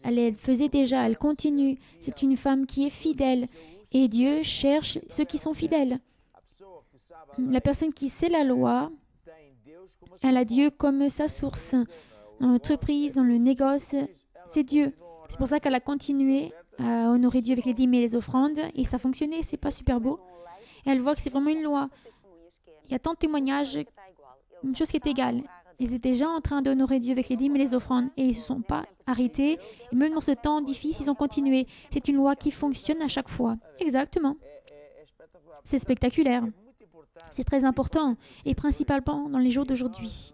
Speaker 2: elle faisait déjà, elle continue. C'est une femme qui est fidèle. Et Dieu cherche ceux qui sont fidèles.
Speaker 1: a pessoa que sabe
Speaker 2: La personne qui sait la loi,
Speaker 1: tem Deus como
Speaker 2: elle a Dieu comme sa source. Dans l'entreprise, dans le négoce, c'est Dieu. C'est pour ça qu'elle a continué à honorer Dieu avec les dîmes et les offrandes. Et ça fonctionnait, c'est pas super beau. Et elle voit que c'est vraiment une loi. Il y a tant de témoignages, une chose qui est égale. Ils étaient déjà en train d'honorer Dieu avec les dîmes et les offrandes. Et ils ne se sont pas arrêtés. Et même dans ce temps difficile, ils ont continué. C'est une loi qui fonctionne à chaque fois. Exactement.
Speaker 1: é espetacular.
Speaker 2: C'est spectaculaire.
Speaker 1: Muito importante,
Speaker 2: C'est très important. Et principalement dans les jours d'aujourd'hui.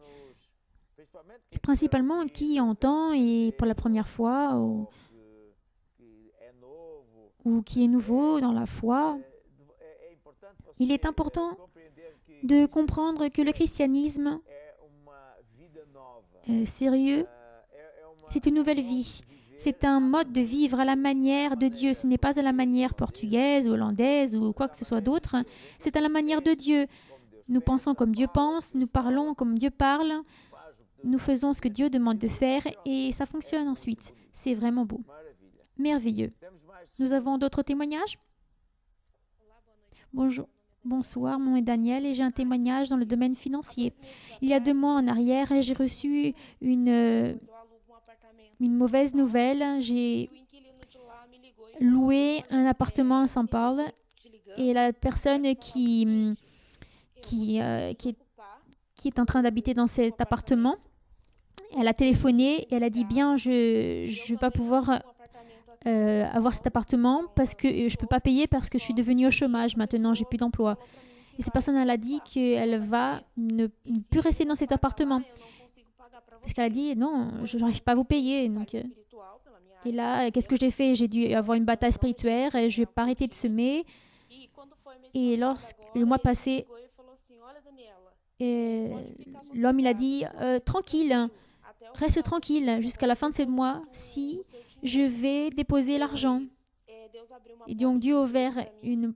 Speaker 1: principalmente
Speaker 2: Et principalement qui entend et pour la première fois
Speaker 1: que é novo.
Speaker 2: ou qui est nouveau dans la foi.
Speaker 1: É importante você
Speaker 2: Il est important
Speaker 1: compreender que
Speaker 2: de comprendre que le christianisme
Speaker 1: é uma vida nova.
Speaker 2: sérieux, c'est une nouvelle vie. C'est un mode de vivre à la manière de Dieu. Ce n'est pas à la manière portugaise ou hollandaise ou quoi que ce soit d'autre. C'est à la manière de Dieu. Nous pensons comme Dieu pense, nous parlons comme Dieu parle, nous faisons ce que Dieu demande de faire et ça fonctionne ensuite. C'est vraiment beau.
Speaker 1: Maravilha.
Speaker 2: Merveilleux.
Speaker 1: Temos mais
Speaker 2: Nous avons d'autres témoignages? Bonjour. Bonsoir, mon nom est Daniel et j'ai un témoignage dans le domaine financier. Il y a 2 mois en arrière, j'ai reçu une mauvaise nouvelle. J'ai loué un appartement à São Paulo et la personne qui est en train d'habiter dans cet appartement, elle a téléphoné et elle a dit bien, je ne vais pas pouvoir avoir cet appartement parce que je ne peux pas payer parce que je suis devenue au chômage maintenant, j'ai plus d'emploi. Et cette personne, elle a dit qu'elle va ne plus rester dans cet appartement. Parce qu'elle a dit, non, je n'arrive pas à vous payer. Donc, et là, qu'est-ce que j'ai fait? J'ai dû avoir une bataille spirituelle et je n'ai pas arrêté de semer. Et lorsque le mois passé, l'homme, il a dit, tranquille, reste tranquille jusqu'à la fin de ce mois si je vais déposer l'argent. Et donc Dieu a ouvert une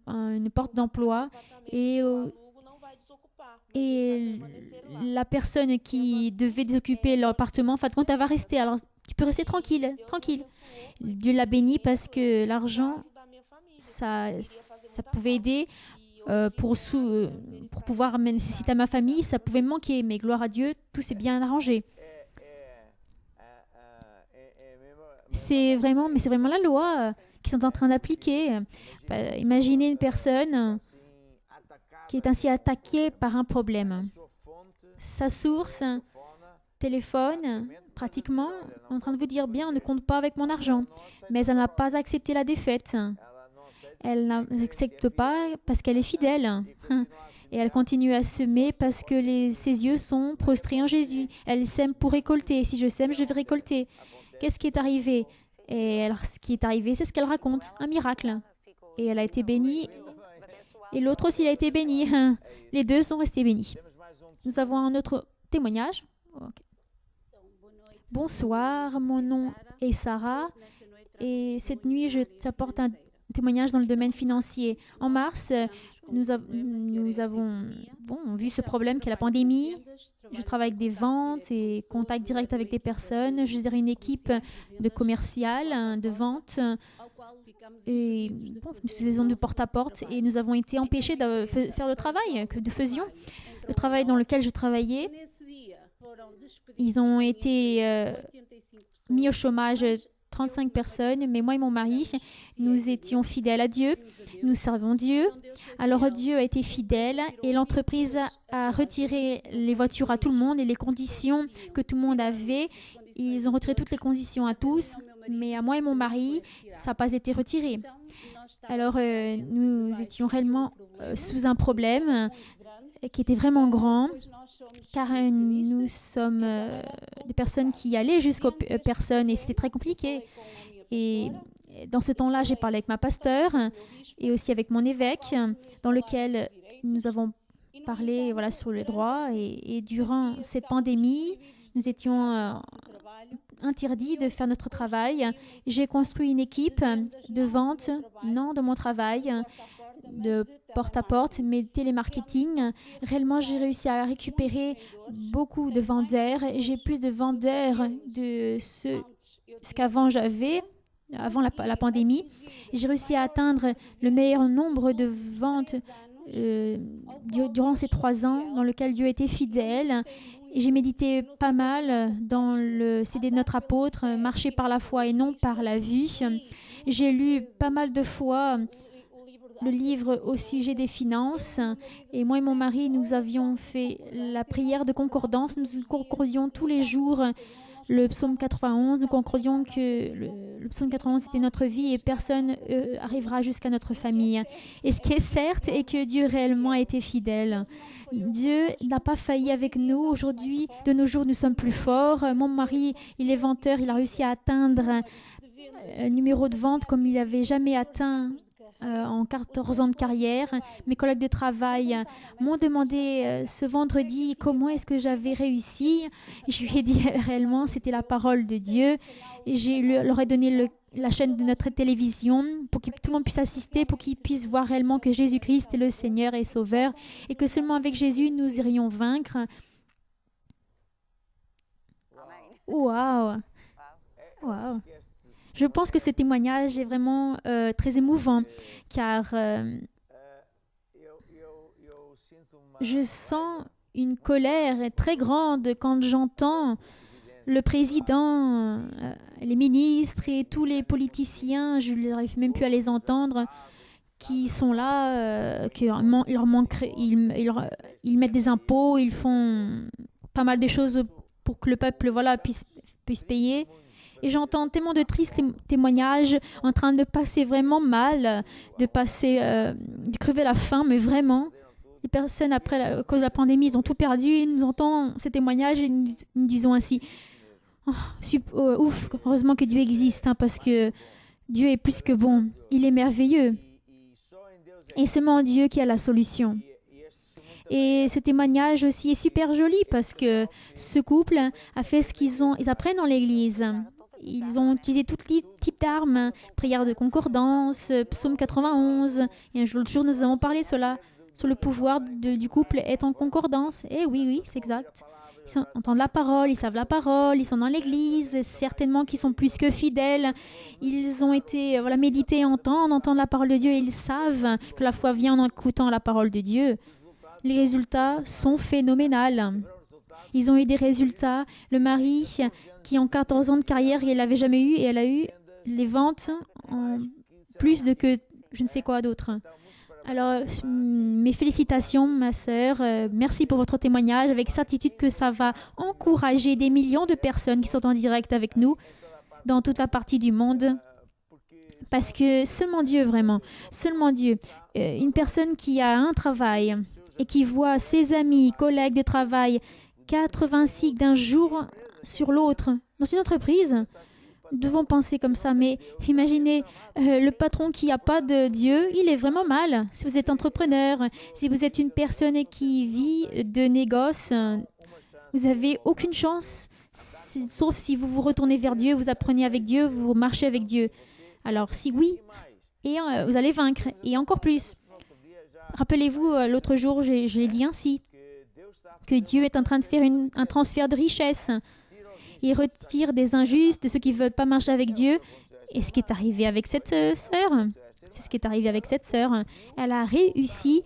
Speaker 2: porte d'emploi et la personne qui devait désoccuper l'appartement, en fin de compte, elle va rester. Alors tu peux rester tranquille, tranquille. Dieu l'a béni parce que l'argent, ça pouvait aider pour pouvoir nécessiter à ma famille, ça pouvait me manquer. Mais gloire à Dieu, tout s'est bien arrangé. C'est vraiment la loi qu'ils sont en train d'appliquer. Imaginez une personne qui est ainsi attaquée par un problème. Sa source, téléphone, pratiquement, en train de vous dire bien, on ne compte pas avec mon argent. Mais elle n'a pas accepté la défaite. Elle n'accepte pas parce qu'elle est fidèle. Et elle continue à semer parce que ses yeux sont prostrés en Jésus. Elle sème pour récolter. Si je sème, je vais récolter. Qu'est-ce qui est arrivé? Et alors, ce qui est arrivé, c'est ce qu'elle raconte, un miracle. Et elle a été bénie, et l'autre aussi a été béni. Les deux sont restés bénis. Nous avons un autre témoignage. Okay. Bonsoir, mon nom est Sarah, et cette nuit, je t'apporte un témoignage dans le domaine financier. En mars, nous avons vu ce problème qu'est la pandémie. Je travaille avec des ventes et contact direct avec des personnes. Je gère une équipe de commercial, de vente. Et nous faisons du porte-à-porte et nous avons été empêchés de faire le travail que nous faisions. Le travail dans lequel je travaillais, ils ont été mis au chômage 35 personnes, mais moi et mon mari, nous étions fidèles à Dieu, nous servons Dieu. Alors Dieu a été fidèle et l'entreprise a retiré les voitures à tout le monde et les conditions que tout le monde avait. Ils ont retiré toutes les conditions à tous, mais à moi et mon mari, ça n'a pas été retiré. Alors nous étions réellement sous un problème. qui était vraiment grand, car nous sommes des personnes qui allaient jusqu'aux personnes et c'était très compliqué. Et dans ce temps-là, j'ai parlé avec ma pasteur et aussi avec mon évêque, dans lequel nous avons parlé voilà, sur les droits. Et durant cette pandémie, nous étions interdits de faire notre travail. J'ai construit une équipe de vente, non de mon travail, de porte-à-porte, mais télémarketing. Réellement, j'ai réussi à récupérer beaucoup de vendeurs. J'ai plus de vendeurs de ce qu'avant j'avais, avant la pandémie. J'ai réussi à atteindre le meilleur nombre de ventes durant ces 3 ans dans lequel Dieu était fidèle. Et j'ai médité pas mal dans le CD de notre apôtre, marcher par la foi et non par la vue. J'ai lu pas mal de fois le livre au sujet des finances. Et moi et mon mari, nous avions fait la prière de concordance. Nous concordions tous les jours le psaume 91. Nous concordions que le psaume 91 était notre vie et personne arrivera jusqu'à notre famille. Et ce qui est certes est que Dieu réellement a été fidèle. Dieu n'a pas failli avec nous. Aujourd'hui, de nos jours, nous sommes plus forts. Mon mari, il est vendeur. Il a réussi à atteindre un numéro de vente comme il n'avait jamais atteint en 14 ans de carrière. Mes collègues de travail m'ont demandé ce vendredi comment est-ce que j'avais réussi. Et je lui ai dit réellement, c'était la parole de Dieu. Et leur ai donné la chaîne de notre télévision pour que tout le monde puisse assister, pour qu'ils puissent voir réellement que Jésus-Christ est le Seigneur et Sauveur et que seulement avec Jésus, nous irions vaincre. Waouh! Waouh! Je pense que ce témoignage est vraiment très émouvant, car je sens une colère très grande quand j'entends le président, les ministres et tous les politiciens, je n'arrive même plus à les entendre, qui sont là, ils mettent des impôts, ils font pas mal de choses pour que le peuple puisse payer. Et j'entends tellement de tristes témoignages en train de passer vraiment mal, de crever la faim, mais vraiment, les personnes après, à cause de la pandémie, ils ont tout perdu. Et nous entendons ces témoignages et nous disons ainsi, ouf, heureusement que Dieu existe, hein, parce que Dieu est plus que bon, il est merveilleux. Et seulement Dieu qui a la solution. Et ce témoignage aussi est super joli parce que ce couple a fait ce ils apprennent dans l'Église. Ils ont utilisé tous les types d'armes, prière de concordance, psaume 91. Et un jour, nous avons parlé sur le pouvoir du couple être en concordance. Et oui, c'est exact. Ils entendent la parole, ils savent la parole, ils sont dans l'Église, certainement qu'ils sont plus que fidèles. Ils ont été médités, entendre la parole de Dieu et ils savent que la foi vient en écoutant la parole de Dieu. Les résultats sont phénoménaux. Ils ont eu des résultats. Le mari, qui en 14 ans de carrière, il l'avait jamais eu, et elle a eu les ventes en plus de que je ne sais quoi d'autre. Alors, mes félicitations, ma sœur. Merci pour votre témoignage. Avec certitude que ça va encourager des millions de personnes qui sont en direct avec nous dans toute la partie du monde. Parce que seulement Dieu, vraiment, seulement Dieu. Une personne qui a un travail et qui voit ses amis, collègues de travail, 86 d'un jour sur l'autre dans une entreprise. Nous devons penser comme ça, mais imaginez le patron qui n'a pas de Dieu, il est vraiment mal. Si vous êtes entrepreneur, si vous êtes une personne qui vit de négoce, vous n'avez aucune chance, sauf si vous vous retournez vers Dieu, vous apprenez avec Dieu, vous marchez avec Dieu. Alors si oui, et vous allez vaincre, et encore plus. Rappelez-vous, l'autre jour, je l'ai dit ainsi, que Dieu est en train de faire un transfert de richesse. Il retire des injustes, de ceux qui ne veulent pas marcher avec Dieu. Et ce qui est arrivé avec cette sœur, c'est ce qui est arrivé avec cette sœur. Elle a réussi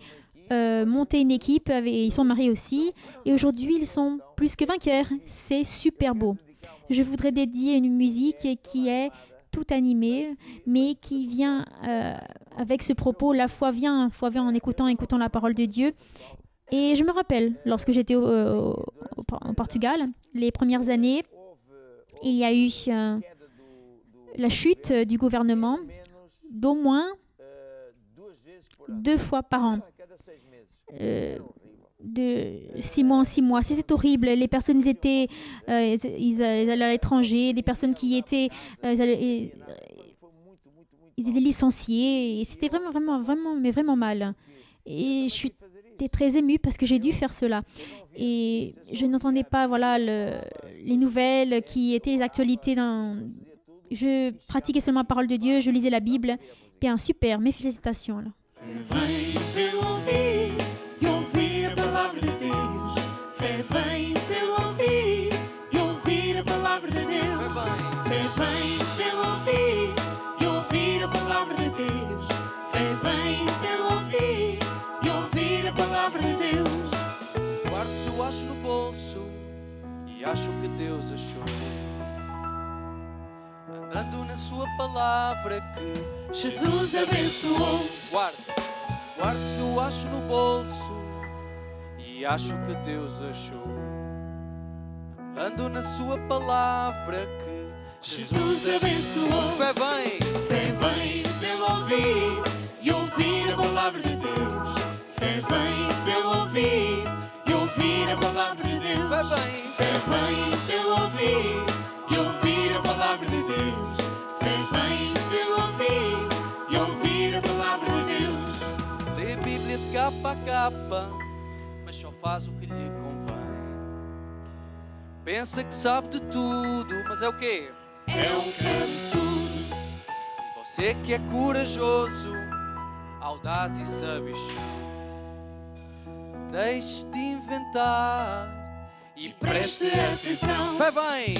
Speaker 2: à monter une équipe, ils sont mariés aussi, et aujourd'hui, ils sont plus que vainqueurs. C'est super beau. Je voudrais dédier une musique qui est tout animée, mais qui vient avec ce propos, la foi vient en écoutant la parole de Dieu. Et je me rappelle, lorsque j'étais au Portugal, les premières années, il y a eu la chute du gouvernement d'au moins 2 fois par an. de 6 mois en 6 mois. C'était horrible. Les personnes ils étaient, ils allaient à l'étranger, des personnes qui étaient, ils étaient licenciés. Et c'était vraiment mal. Et je suis très émue parce que j'ai dû faire cela. Et je n'entendais pas les nouvelles qui étaient les actualités. Je pratiquais seulement la parole de Dieu, je lisais la Bible. Bien, super, mes félicitations. Là.
Speaker 3: Vem pelo ouvir e ouvir a palavra de Deus. Fé vem pelo ouvir e ouvir a palavra de Deus. Fé vem pelo ouvir e ouvir a palavra de Deus. Fé vem pelo ouvir e ouvir a palavra de Deus.
Speaker 4: Quartos eu acho no bolso e acho que Deus achou. Andando na sua palavra que
Speaker 3: Jesus abençoou.
Speaker 4: Quartos eu acho no bolso e acho que Deus achou. Andando na sua palavra que
Speaker 3: Jesus abençoou.
Speaker 4: Fé vem
Speaker 3: pelo ouvir e ouvir a palavra de Deus. Fé vem pelo ouvir e ouvir a palavra de Deus. Fé vem pelo ouvir e ouvir a palavra de Deus. Fé vem pelo ouvir e ouvir a palavra de Deus.
Speaker 4: lê a Bíblia de capa a capa, mas só faz o que lhe convém. Pensa que sabe de tudo, mas é o quê?
Speaker 3: É cabeçudo.
Speaker 4: Você que é corajoso, audaz e sabichão, deixe de inventar e
Speaker 3: Preste atenção.
Speaker 4: Fé vem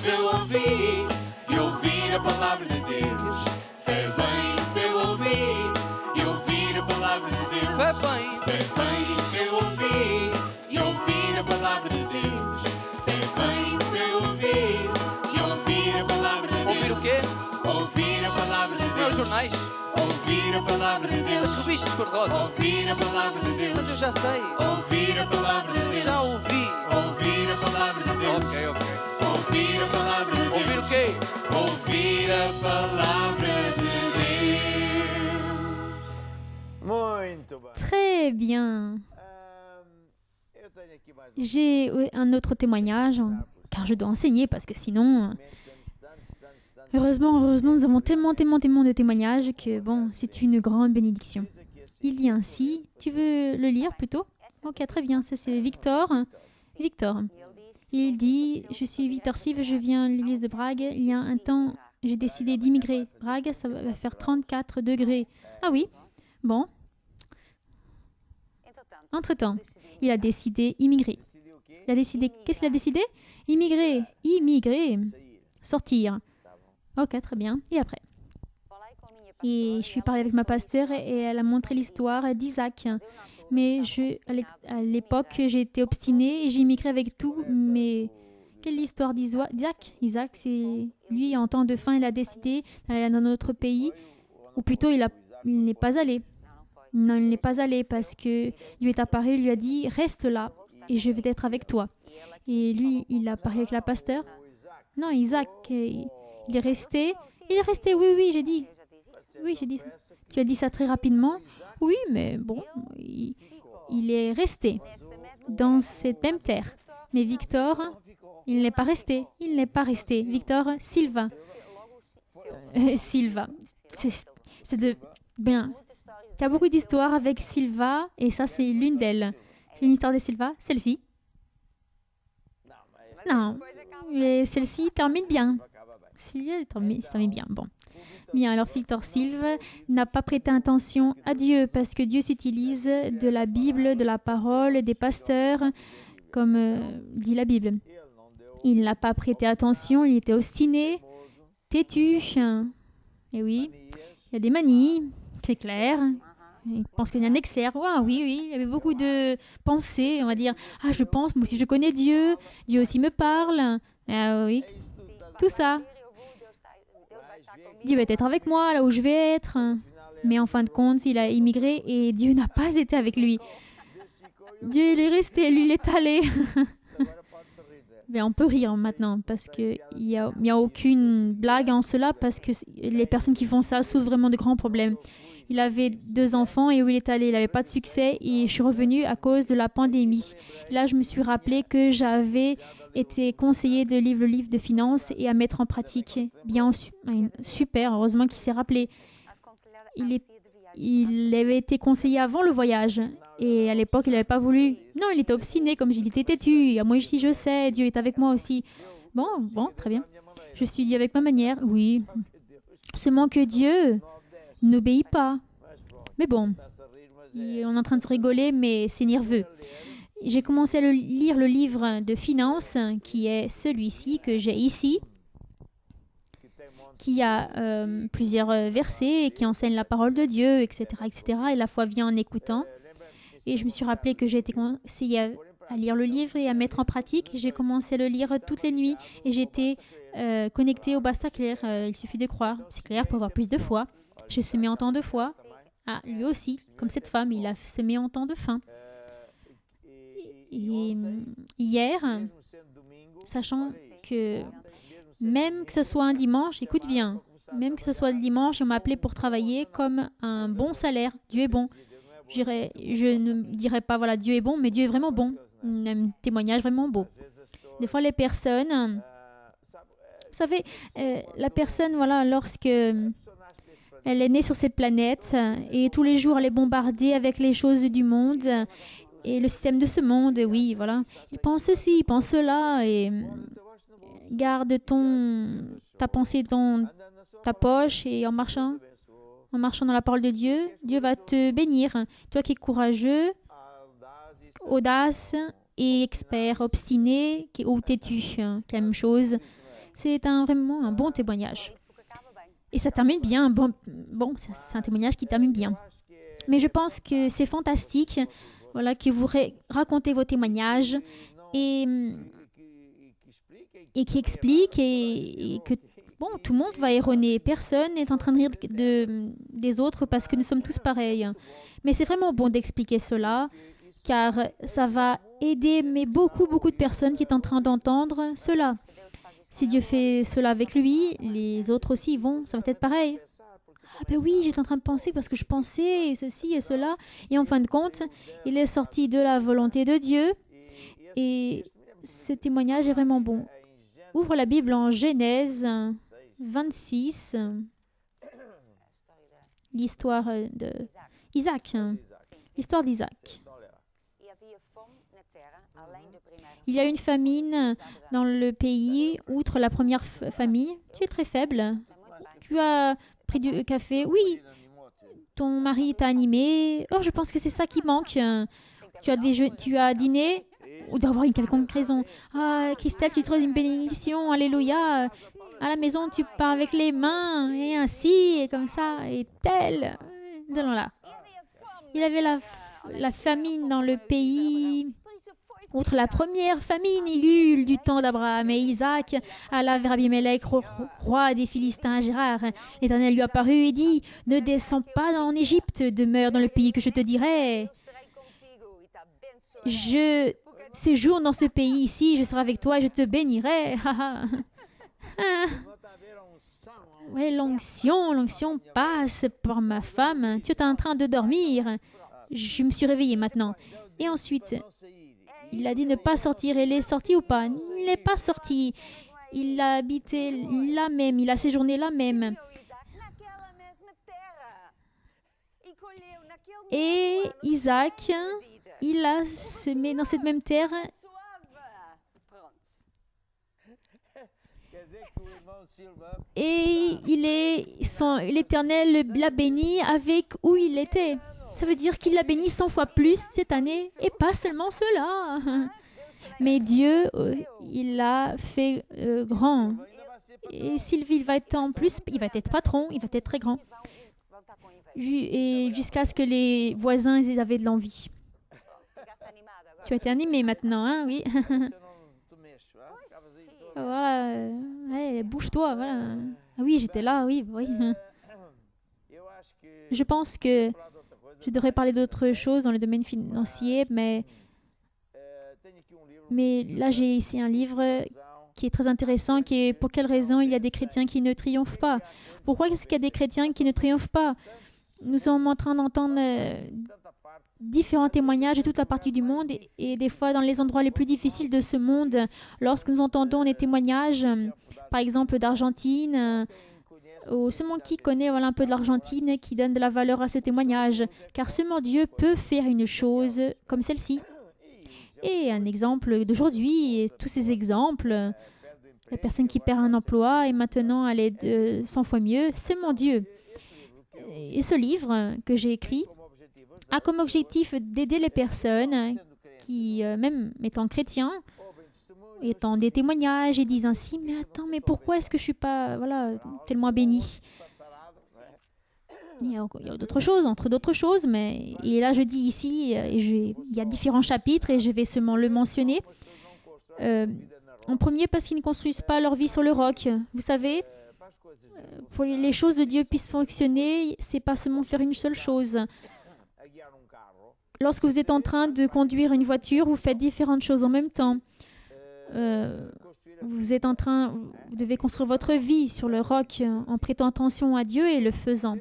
Speaker 3: pelo ouvir e ouvir a palavra de Deus. Fé vem pelo ouvir e ouvir a palavra de Deus.
Speaker 4: Fé vem
Speaker 3: pelo ouvir e ouvir a palavra de Deus. Fé vem pelo ouvir e ouvir a palavra de Deus.
Speaker 4: Ouvir o quê?
Speaker 3: Ouvir a palavra de
Speaker 4: Não,
Speaker 3: Deus.
Speaker 4: os jornais,
Speaker 3: Ouvir a palavra de Deus.
Speaker 4: as revistas cor-de-rosa.
Speaker 3: Ouvir a palavra de Deus.
Speaker 4: Mas eu já sei,
Speaker 3: Ouvir a palavra de Deus.
Speaker 4: já ouvi.
Speaker 3: Ouvir a palavra de Deus.
Speaker 4: Ok.
Speaker 3: Ouvir a palavra de Deus.
Speaker 4: Ouvir o quê?
Speaker 3: Ouvir a palavra de Deus.
Speaker 1: Muito bem.
Speaker 2: Très bien.
Speaker 1: Eu tenho aqui mais
Speaker 2: J'ai un autre témoignage, car je dois enseigner, parce que sinon... Heureusement, nous avons tellement de témoignages que, bon, c'est une grande bénédiction. Il dit ainsi, tu veux le lire plutôt? Ok, très bien, ça c'est Victor. Il dit, je suis Victor Sive, je viens de l'église de Brague. Il y a un temps, j'ai décidé d'immigrer. Brague, ça va faire 34 degrés. Ah oui, bon. Entre-temps, il a décidé immigrer. Il a décidé, qu'est-ce qu'il a décidé? Immigrer, sortir. Ok, très bien. Et après? Et je suis parlé avec ma pasteur et elle a montré l'histoire d'Isaac. Mais à l'époque, j'ai été obstinée et j'ai immigré avec tout. Mais quelle est l'histoire d'Isaac? Isaac, c'est lui, en temps de faim, il a décidé d'aller dans un autre pays. Ou plutôt, il n'est pas allé. Non, il n'est pas allé parce que Dieu est apparu, il lui a dit, reste là et je vais être avec toi. Et lui, il a parlé avec la pasteur. Non, Isaac, il est resté. Oui, j'ai dit. Oui, j'ai dit ça. Tu as dit ça très rapidement. Oui, mais bon, il est resté dans cette même terre. Mais Victor, il n'est pas resté. Victor Silva. Silva. Bien. Il y a beaucoup d'histoires avec Silva et ça, c'est l'une d'elles. C'est une histoire de Silva, celle-ci. Non, mais celle-ci termine bien. Sylvia termine bien. Bon. Bien, alors Victor Silva n'a pas prêté attention à Dieu parce que Dieu s'utilise de la Bible, de la parole, des pasteurs, comme dit la Bible. Il n'a pas prêté attention, il était obstiné, têtu. Et oui, il y a des manies, c'est clair. Il pense qu'il y a un exergue. Oui, il y avait beaucoup de pensées, on va dire. Ah, je pense, moi aussi je connais Dieu, Dieu aussi me parle. Ah oui, tout ça. Dieu va être avec moi, là où je vais être. Mais en fin de compte, il a immigré et Dieu n'a pas été avec lui. Dieu, il est resté, lui, il est allé. Mais on peut rire maintenant parce qu'il n'y a aucune blague en cela parce que les personnes qui font ça souffrent vraiment de grands problèmes. Il avait 2 enfants et où il est allé, il n'avait pas de succès et je suis revenue à cause de la pandémie. Là, je me suis rappelé que j'avais été conseillé de lire le livre de finances et à mettre en pratique. Bien, super, heureusement qu'il s'est rappelé. Il avait été conseillé avant le voyage et à l'époque, il n'avait pas voulu. Non, il était obstiné, comme il était têtu. Moi aussi, je sais, Dieu est avec moi aussi. Bon, très bien. Je suis dit avec ma manière, oui. Seulement que Dieu n'obéit pas. Mais bon, on est en train de se rigoler, mais c'est nerveux. J'ai commencé à lire le livre de finances, qui est celui-ci que j'ai ici, qui a plusieurs versets et qui enseigne la parole de Dieu, etc., etc. Et la foi vient en écoutant. Et je me suis rappelé que j'ai été conseillée à lire le livre et à mettre en pratique. J'ai commencé à le lire toutes les nuits et j'étais connectée au basta clair. Il suffit de croire. C'est clair pour avoir plus de foi. J'ai semé en temps de foi. Ah, lui aussi, comme cette femme, il a semé en temps de faim. Et hier, sachant que même que ce soit un dimanche, écoute bien, même que ce soit le dimanche, on m'a appelé pour travailler comme un bon salaire. Dieu est bon. Je ne dirais pas, voilà, Dieu est bon, mais Dieu est vraiment bon. Un témoignage vraiment beau. Des fois, les personnes, vous savez, la personne, voilà, lorsque elle est née sur cette planète et tous les jours, elle est bombardée avec les choses du monde et le système de ce monde, oui, voilà. Il pense ceci, il pense cela et garde ta pensée dans ta poche et en marchant dans la parole de Dieu, Dieu va te bénir. Toi qui es courageux, audace et expert, obstiné ou têtu, qui est la même chose. C'est vraiment un bon témoignage. Et ça termine bien. Bon, c'est un témoignage qui termine bien. Mais je pense que c'est fantastique, voilà, que vous racontez vos témoignages et qui explique et que bon, tout le monde va erroner. Personne n'est en train de rire des autres parce que nous sommes tous pareils. Mais c'est vraiment bon d'expliquer cela, car ça va aider beaucoup de personnes qui sont en train d'entendre cela. Si Dieu fait cela avec lui, les autres aussi ça va être pareil. Ah ben oui, j'étais en train de penser parce que je pensais ceci et cela. Et en fin de compte, il est sorti de la volonté de Dieu. Et ce témoignage est vraiment bon. Ouvre la Bible en Genèse 26, l'histoire d'Isaac. L'histoire d'Isaac. Il y a une famine dans le pays, outre la première famille. Tu es très faible. Tu as pris du café. Oui. Ton mari t'a animé. Oh, je pense que c'est ça qui manque. Tu as dîné ou doit avoir une quelconque raison. Ah, Christelle, tu trouves une bénédiction. Alléluia. À la maison, tu pars avec les mains et ainsi et comme ça et tel. Là. Il y avait la famine dans le pays. Outre la première famine, il eut du temps d'Abraham et Isaac, alla vers Abimelech, roi des Philistins, Gérard. L'Éternel lui apparut et dit, « Ne descends pas en Égypte, demeure dans le pays que je te dirai. Je séjourne dans ce pays ici, je serai avec toi et je te bénirai. » Oui, l'onction passe par ma femme. Tu es en train de dormir. Je me suis réveillée maintenant. Et ensuite, il a dit ne pas sortir. Il est sorti ou pas? Il n'est pas sorti. Il a habité là même. Il a séjourné là même. Et Isaac, il a semé dans cette même terre. Et l'Éternel l'a béni avec où il était. Ça veut dire qu'il l'a béni 100 fois plus cette année. Et pas seulement cela. Mais Dieu, il l'a fait grand. Et Sylvie, il va être en plus, il va être patron, il va être très grand. Et jusqu'à ce que les voisins ils avaient de l'envie. Tu as été animé maintenant, hein, oui. Voilà. Ouais, bouge-toi, voilà. Ah oui, j'étais là, oui. Je pense que je devrais parler d'autres choses dans le domaine financier, mais là, j'ai ici un livre qui est très intéressant, qui est pour quelle raison il y a des chrétiens qui ne triomphent pas. Pourquoi est-ce qu'il y a des chrétiens qui ne triomphent pas? nous sommes en train d'entendre différents témoignages de toute la partie du monde et des fois dans les endroits les plus difficiles de ce monde, lorsque nous entendons des témoignages, par exemple d'Argentine, ou seulement qui connaît voilà, un peu de l'Argentine, qui donne de la valeur à ce témoignage, car seulement Dieu peut faire une chose comme celle-ci. Et un exemple d'aujourd'hui, et tous ces exemples, la personne qui perd un emploi et maintenant elle est 100 fois mieux, seulement Dieu. Et ce livre que j'ai écrit a comme objectif d'aider les personnes qui, même étant chrétiens, étant des témoignages et disent ainsi, mais attends, mais pourquoi est-ce que je ne suis pas tellement béni? Il y a d'autres choses, entre d'autres choses, mais et là je dis ici, il y a différents chapitres et je vais seulement le mentionner. En premier, parce qu'ils ne construisent pas leur vie sur le roc. Vous savez, pour que les choses de Dieu puissent fonctionner, c'est pas seulement faire une seule chose. Lorsque vous êtes en train de conduire une voiture, vous faites différentes choses en même temps. Vous devez construire votre vie sur le roc en prêtant attention à Dieu et le faisant.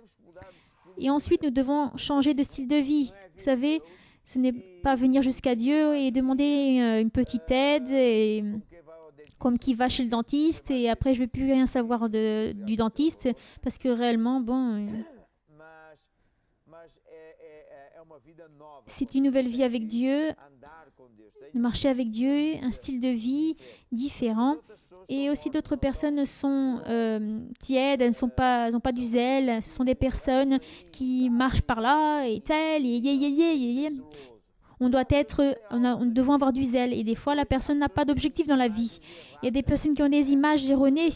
Speaker 2: Et ensuite, nous devons changer de style de vie. Vous savez, ce n'est pas venir jusqu'à Dieu et demander une petite aide, et, comme qui va chez le dentiste, et après, je ne vais plus rien savoir du dentiste, parce que réellement, bon, c'est une nouvelle vie avec Dieu, de marcher avec Dieu, un style de vie différent. Et aussi d'autres personnes sont tièdes, elles n'ont pas du zèle. Ce sont des personnes qui marchent par là et telles. Nous devons avoir du zèle. Et des fois, la personne n'a pas d'objectif dans la vie. Il y a des personnes qui ont des images erronées.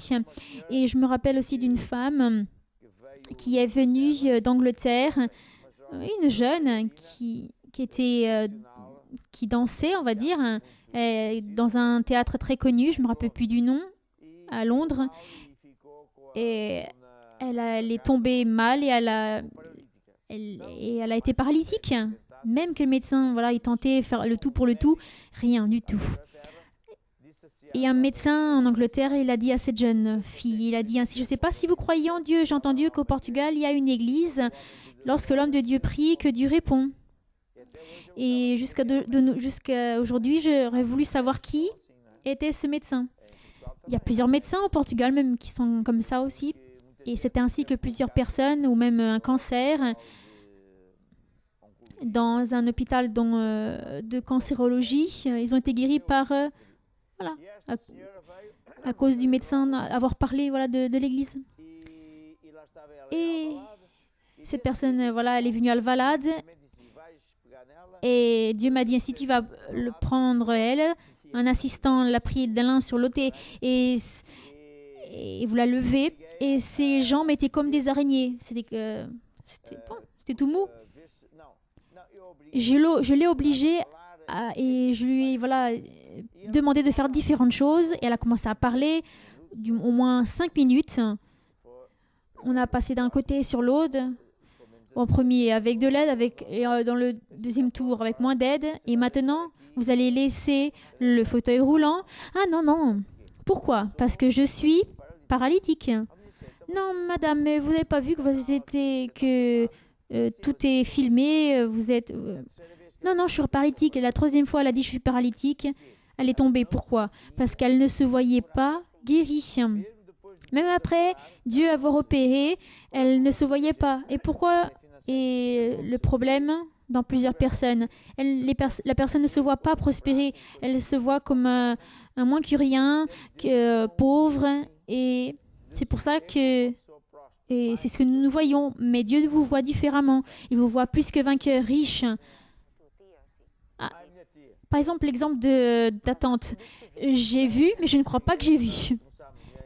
Speaker 2: Et je me rappelle aussi d'une femme qui est venue d'Angleterre, une jeune qui dansait, on va dire, dans un théâtre très connu, je ne me rappelle plus du nom, à Londres. Et elle est tombée mal et elle a été paralytique. Même que le médecin, voilà, il tentait de faire le tout pour le tout, rien du tout. Et un médecin en Angleterre, il a dit à cette jeune fille, il a dit ainsi, je ne sais pas si vous croyez en Dieu, j'ai entendu qu'au Portugal, il y a une église, lorsque l'homme de Dieu prie, que Dieu répond. Et jusqu'à aujourd'hui, j'aurais voulu savoir qui était ce médecin. Il y a plusieurs médecins au Portugal même qui sont comme ça aussi. Et c'était ainsi que plusieurs personnes, ou même un cancer, dans un hôpital de cancérologie, ils ont été guéris par, à cause du médecin avoir parlé de l'église. Et cette personne, elle est venue à Alvalade. Et Dieu m'a dit, ainsi tu vas le prendre elle. Un assistant l'a pris de l'un sur l'autre et vous la levez. Et ses jambes étaient comme des araignées. C'était tout mou. Je l'ai obligée et je lui ai demandé de faire différentes choses. Et elle a commencé à parler au moins 5 minutes. On a passé d'un côté sur l'autre. En premier avec de l'aide, et dans le deuxième tour avec moins d'aide. Et maintenant, vous allez laisser le fauteuil roulant. Ah non, non. Pourquoi? Parce que je suis paralytique. Non, madame, mais vous n'avez pas vu que tout est filmé. Vous êtes... Non, non, je suis paralytique. Et la troisième fois, elle a dit je suis paralytique. Elle est tombée. Pourquoi? Parce qu'elle ne se voyait pas guérie. Même après Dieu avoir opéré, elle ne se voyait pas. Et pourquoi? Et le problème dans plusieurs personnes, la personne ne se voit pas prospérer. Elle se voit comme un moins que rien, pauvre. Et c'est pour ça que... Et c'est ce que nous voyons. Mais Dieu vous voit différemment. Il vous voit plus que vainqueur, riche. Ah, par exemple, l'exemple de ta tante. J'ai vu, mais je ne crois pas que j'ai vu.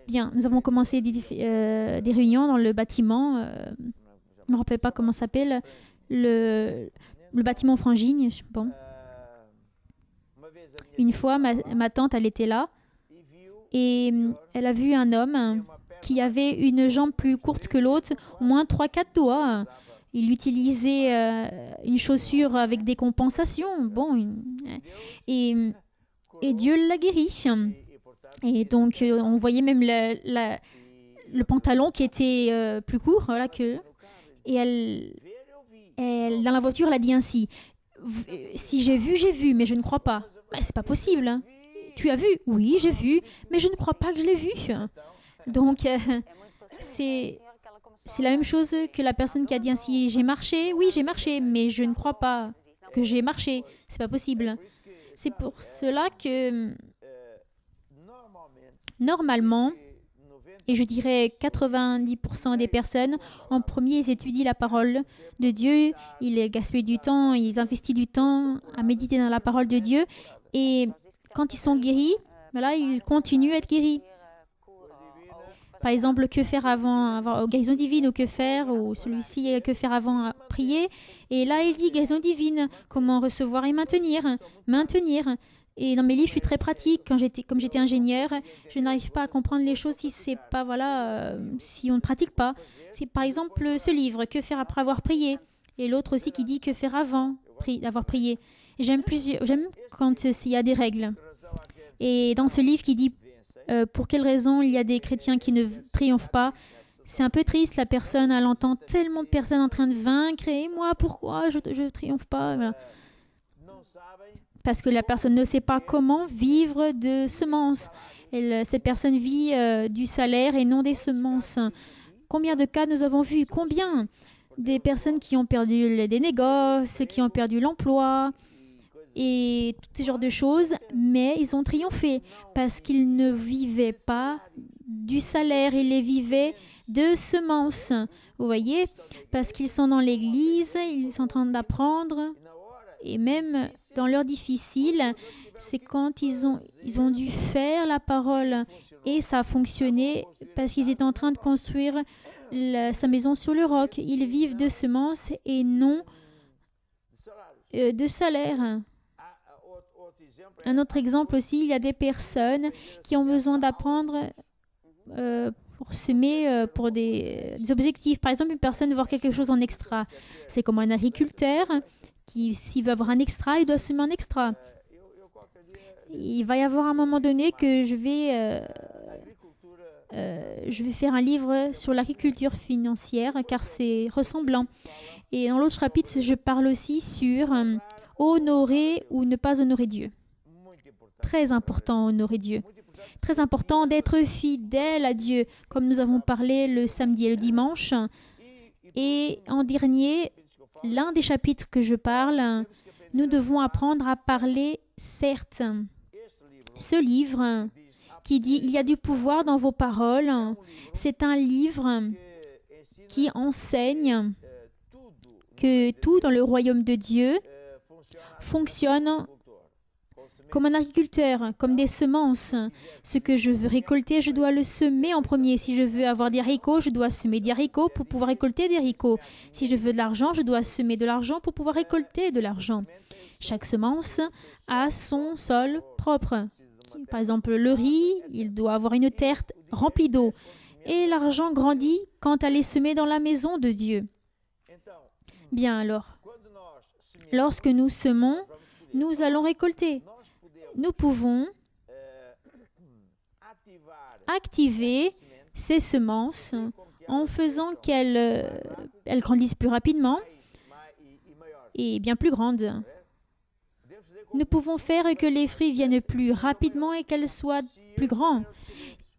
Speaker 2: Bien, nous avons commencé des réunions dans le bâtiment. Je ne me rappelle pas comment ça s'appelle. Le bâtiment Frangigne. Bon. Une fois, ma tante, elle était là. Et elle a vu un homme qui avait une jambe plus courte que l'autre, au moins 3-4 doigts. Il utilisait une chaussure avec des compensations. Bon, et Dieu l'a guéri. Et donc, on voyait même le pantalon qui était plus court. Et dans la voiture, elle a dit ainsi, si j'ai vu, mais je ne crois pas. C'est pas possible. Hein. Tu as vu? Oui, j'ai vu, mais je ne crois pas que je l'ai vu. Donc, c'est la même chose que la personne qui a dit ainsi, j'ai marché, oui, j'ai marché, mais je ne crois pas que j'ai marché. C'est pas possible. C'est pour cela que, normalement, et je dirais 90% des personnes, en premier, ils étudient la parole de Dieu, ils gaspillent du temps, ils investissent du temps à méditer dans la parole de Dieu, et quand ils sont guéris, voilà, ils continuent à être guéris. Par exemple, que faire avant guérison divine, ou que faire, ou celui-ci, que faire avant prier. Et là, il dit guérison divine, comment recevoir et maintenir. Et dans mes livres, je suis très pratique. Comme j'étais ingénieur, je n'arrive pas à comprendre les choses si c'est pas, si on ne pratique pas. C'est par exemple ce livre, que faire après avoir prié. Et l'autre aussi qui dit que faire avant d'avoir prié. J'aime quand il y a des règles. Et dans ce livre qui dit pour quelles raisons il y a des chrétiens qui ne triomphent pas. C'est un peu triste, la personne, elle entend tellement de personnes en train de vaincre, et moi, pourquoi je ne triomphe pas? Voilà. Parce que la personne ne sait pas comment vivre de semences. Cette personne vit du salaire et non des semences. Combien de cas nous avons vus? Combien? Des personnes qui ont perdu des négoces, qui ont perdu l'emploi, et tous ces genres de choses, mais ils ont triomphé parce qu'ils ne vivaient pas du salaire, ils les vivaient de semences. Vous voyez, parce qu'ils sont dans l'église, ils sont en train d'apprendre, et même dans l'heure difficile, c'est quand ils ont dû faire la parole, et ça a fonctionné parce qu'ils étaient en train de construire sa maison sur le roc. Ils vivent de semences et non de salaire. Un autre exemple aussi, il y a des personnes qui ont besoin d'apprendre pour semer pour des objectifs. Par exemple, une personne veut voir quelque chose en extra. C'est comme un agriculteur qui, s'il veut avoir un extra, il doit semer un extra. Il va y avoir un moment donné que je vais faire un livre sur l'agriculture financière car c'est ressemblant. Et dans l'autre chapitre, je parle aussi sur honorer ou ne pas honorer Dieu. Très important, honorer Dieu. Très important d'être fidèle à Dieu, comme nous avons parlé le samedi et le dimanche. Et en dernier, l'un des chapitres que je parle, nous devons apprendre à parler certes. Ce livre qui dit « Il y a du pouvoir dans vos paroles », c'est un livre qui enseigne que tout dans le royaume de Dieu fonctionne comme un agriculteur, comme des semences. Ce que je veux récolter, je dois le semer en premier. Si je veux avoir des haricots, je dois semer des haricots pour pouvoir récolter des haricots. Si je veux de l'argent, je dois semer de l'argent pour pouvoir récolter de l'argent. Chaque semence a son sol propre. Par exemple, le riz, il doit avoir une terre remplie d'eau. Et l'argent grandit quand elle est semée dans la maison de Dieu. Bien alors, lorsque nous semons, nous allons récolter. Nous pouvons activer ces semences en faisant qu'elles grandissent plus rapidement et bien plus grandes. Nous pouvons faire que les fruits viennent plus rapidement et qu'elles soient plus grands.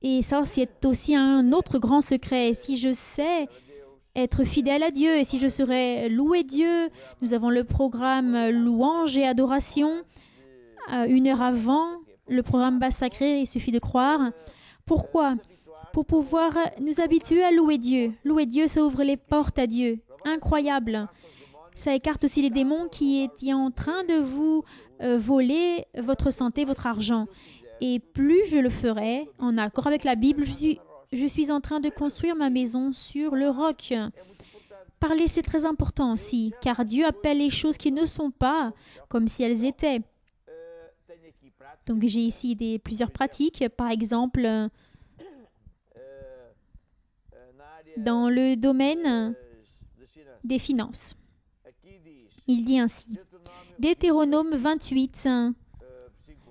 Speaker 2: Et ça, c'est aussi un autre grand secret. Si je sais être fidèle à Dieu et si je saurais louer Dieu, nous avons le programme louange et adoration. 1 heure avant le programme basse sacrée, il suffit de croire. Pourquoi? Pour pouvoir nous habituer à louer Dieu. Louer Dieu, ça ouvre les portes à Dieu. Incroyable. Ça écarte aussi les démons qui étaient en train de vous voler votre santé, votre argent. Et plus je le ferai, en accord avec la Bible, je suis en train de construire ma maison sur le roc. Parler, c'est très important aussi, car Dieu appelle les choses qui ne sont pas comme si elles étaient. Donc, j'ai ici plusieurs pratiques. Par exemple, dans le domaine des finances. Il dit ainsi, Deutéronome 28,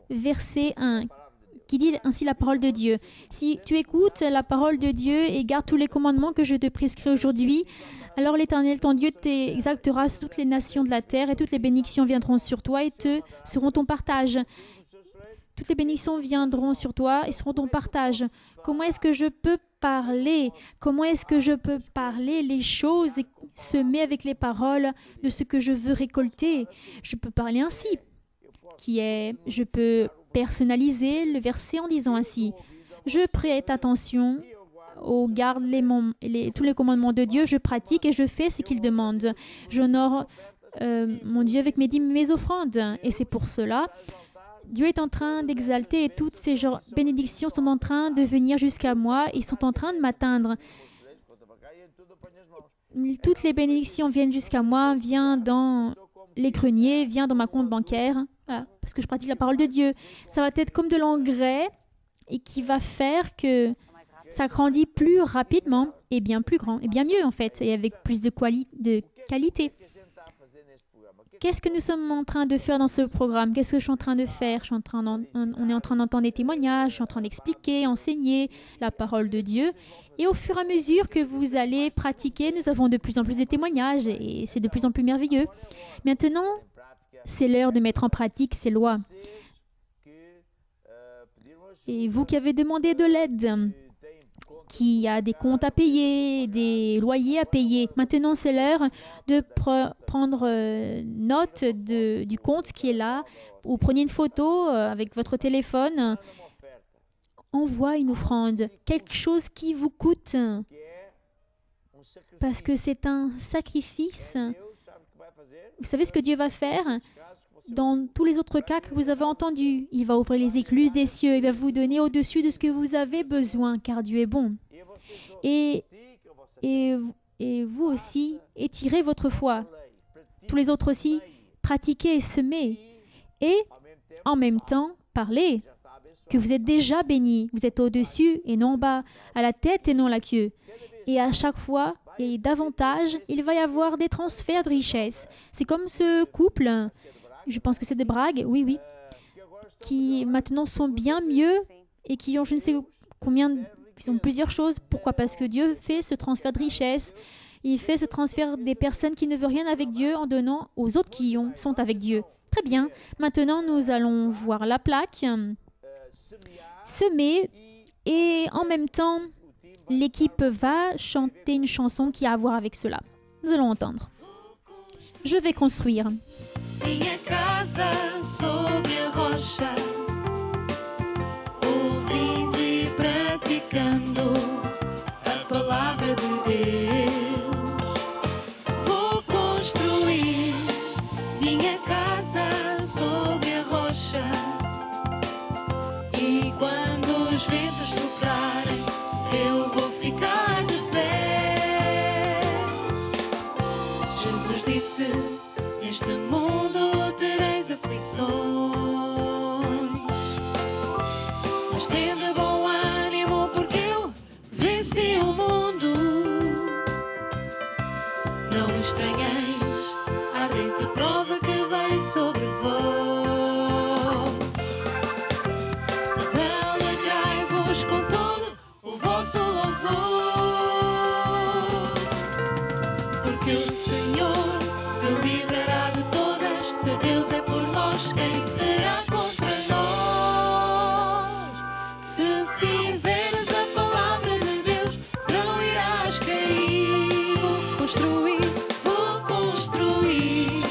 Speaker 2: verset 1, qui dit ainsi la parole de Dieu. Si tu écoutes la parole de Dieu et gardes tous les commandements que je te prescris aujourd'hui, alors l'Éternel, ton Dieu, t'exaltera sur toutes les nations de la terre et toutes les bénédictions viendront sur toi et seront ton partage. Toutes les bénédictions viendront sur toi et seront ton partage. Comment est-ce que je peux parler? Comment est-ce que je peux parler les choses et semer avec les paroles de ce que je veux récolter? Je peux parler ainsi, je peux personnaliser le verset en disant ainsi. Je prête attention, garde tous les commandements de Dieu, je pratique et je fais ce qu'il demande. J'honore mon Dieu avec mes dîmes et mes offrandes. Et c'est pour cela, Dieu est en train d'exalter et toutes ces bénédictions sont en train de venir jusqu'à moi et sont en train de m'atteindre. Toutes les bénédictions viennent jusqu'à moi, viennent dans les greniers, viennent dans ma compte bancaire, voilà, parce que je pratique la parole de Dieu. Ça va être comme de l'engrais et qui va faire que ça grandit plus rapidement et bien plus grand et bien mieux en fait, et avec plus de qualité. Qu'est-ce que nous sommes en train de faire dans ce programme? Qu'est-ce que je suis en train de faire? On est en train d'entendre des témoignages, je suis en train d'expliquer, enseigner la parole de Dieu. Et au fur et à mesure que vous allez pratiquer, nous avons de plus en plus de témoignages et c'est de plus en plus merveilleux. Maintenant, c'est l'heure de mettre en pratique ces lois. Et vous qui avez demandé de l'aide, qui a des comptes à payer, des loyers à payer. Maintenant, c'est l'heure de prendre note du compte qui est là, ou prenez une photo avec votre téléphone. Envoie une offrande, quelque chose qui vous coûte, parce que c'est un sacrifice. Vous savez ce que Dieu va faire? Dans tous les autres cas que vous avez entendus, il va ouvrir les écluses des cieux, il va vous donner au-dessus de ce que vous avez besoin, car Dieu est bon. Et vous aussi, étirez votre foi. Tous les autres aussi, pratiquez et semez. Et en même temps, parlez que vous êtes déjà bénis. Vous êtes au-dessus et non en bas, à la tête et non la queue. Et à chaque fois, et davantage, il va y avoir des transferts de richesses. C'est comme ce couple, je pense que c'est des Bragues, oui, qui maintenant sont bien mieux et qui ont je ne sais combien, ils ont plusieurs choses. Pourquoi? Parce que Dieu fait ce transfert de richesses. Il fait ce transfert des personnes qui ne veulent rien avec Dieu en donnant aux autres qui sont avec Dieu. Très bien. Maintenant, nous allons voir la plaque, semer, et en même temps, l'équipe va chanter une chanson qui a à voir avec cela. Nous allons entendre. Je vais construire.
Speaker 3: Minha casa sobre a rocha, ouvindo e praticando a palavra de Deus. Vou construir minha casa sobre a rocha, e quando os ventos soprarem, eu vou ficar de pé. Jesus disse: neste mundo tereis aflições, mas tende bom ânimo, porque eu venci o mundo. Não estranheis a ardente prova que vai sobre vós, mas alegrai-vos com todo o vosso louvor, porque o Senhor te livrará de todas. Se Deus é por nós, quem será contra nós? Se fizeres a palavra de Deus, não irás cair. Vou construir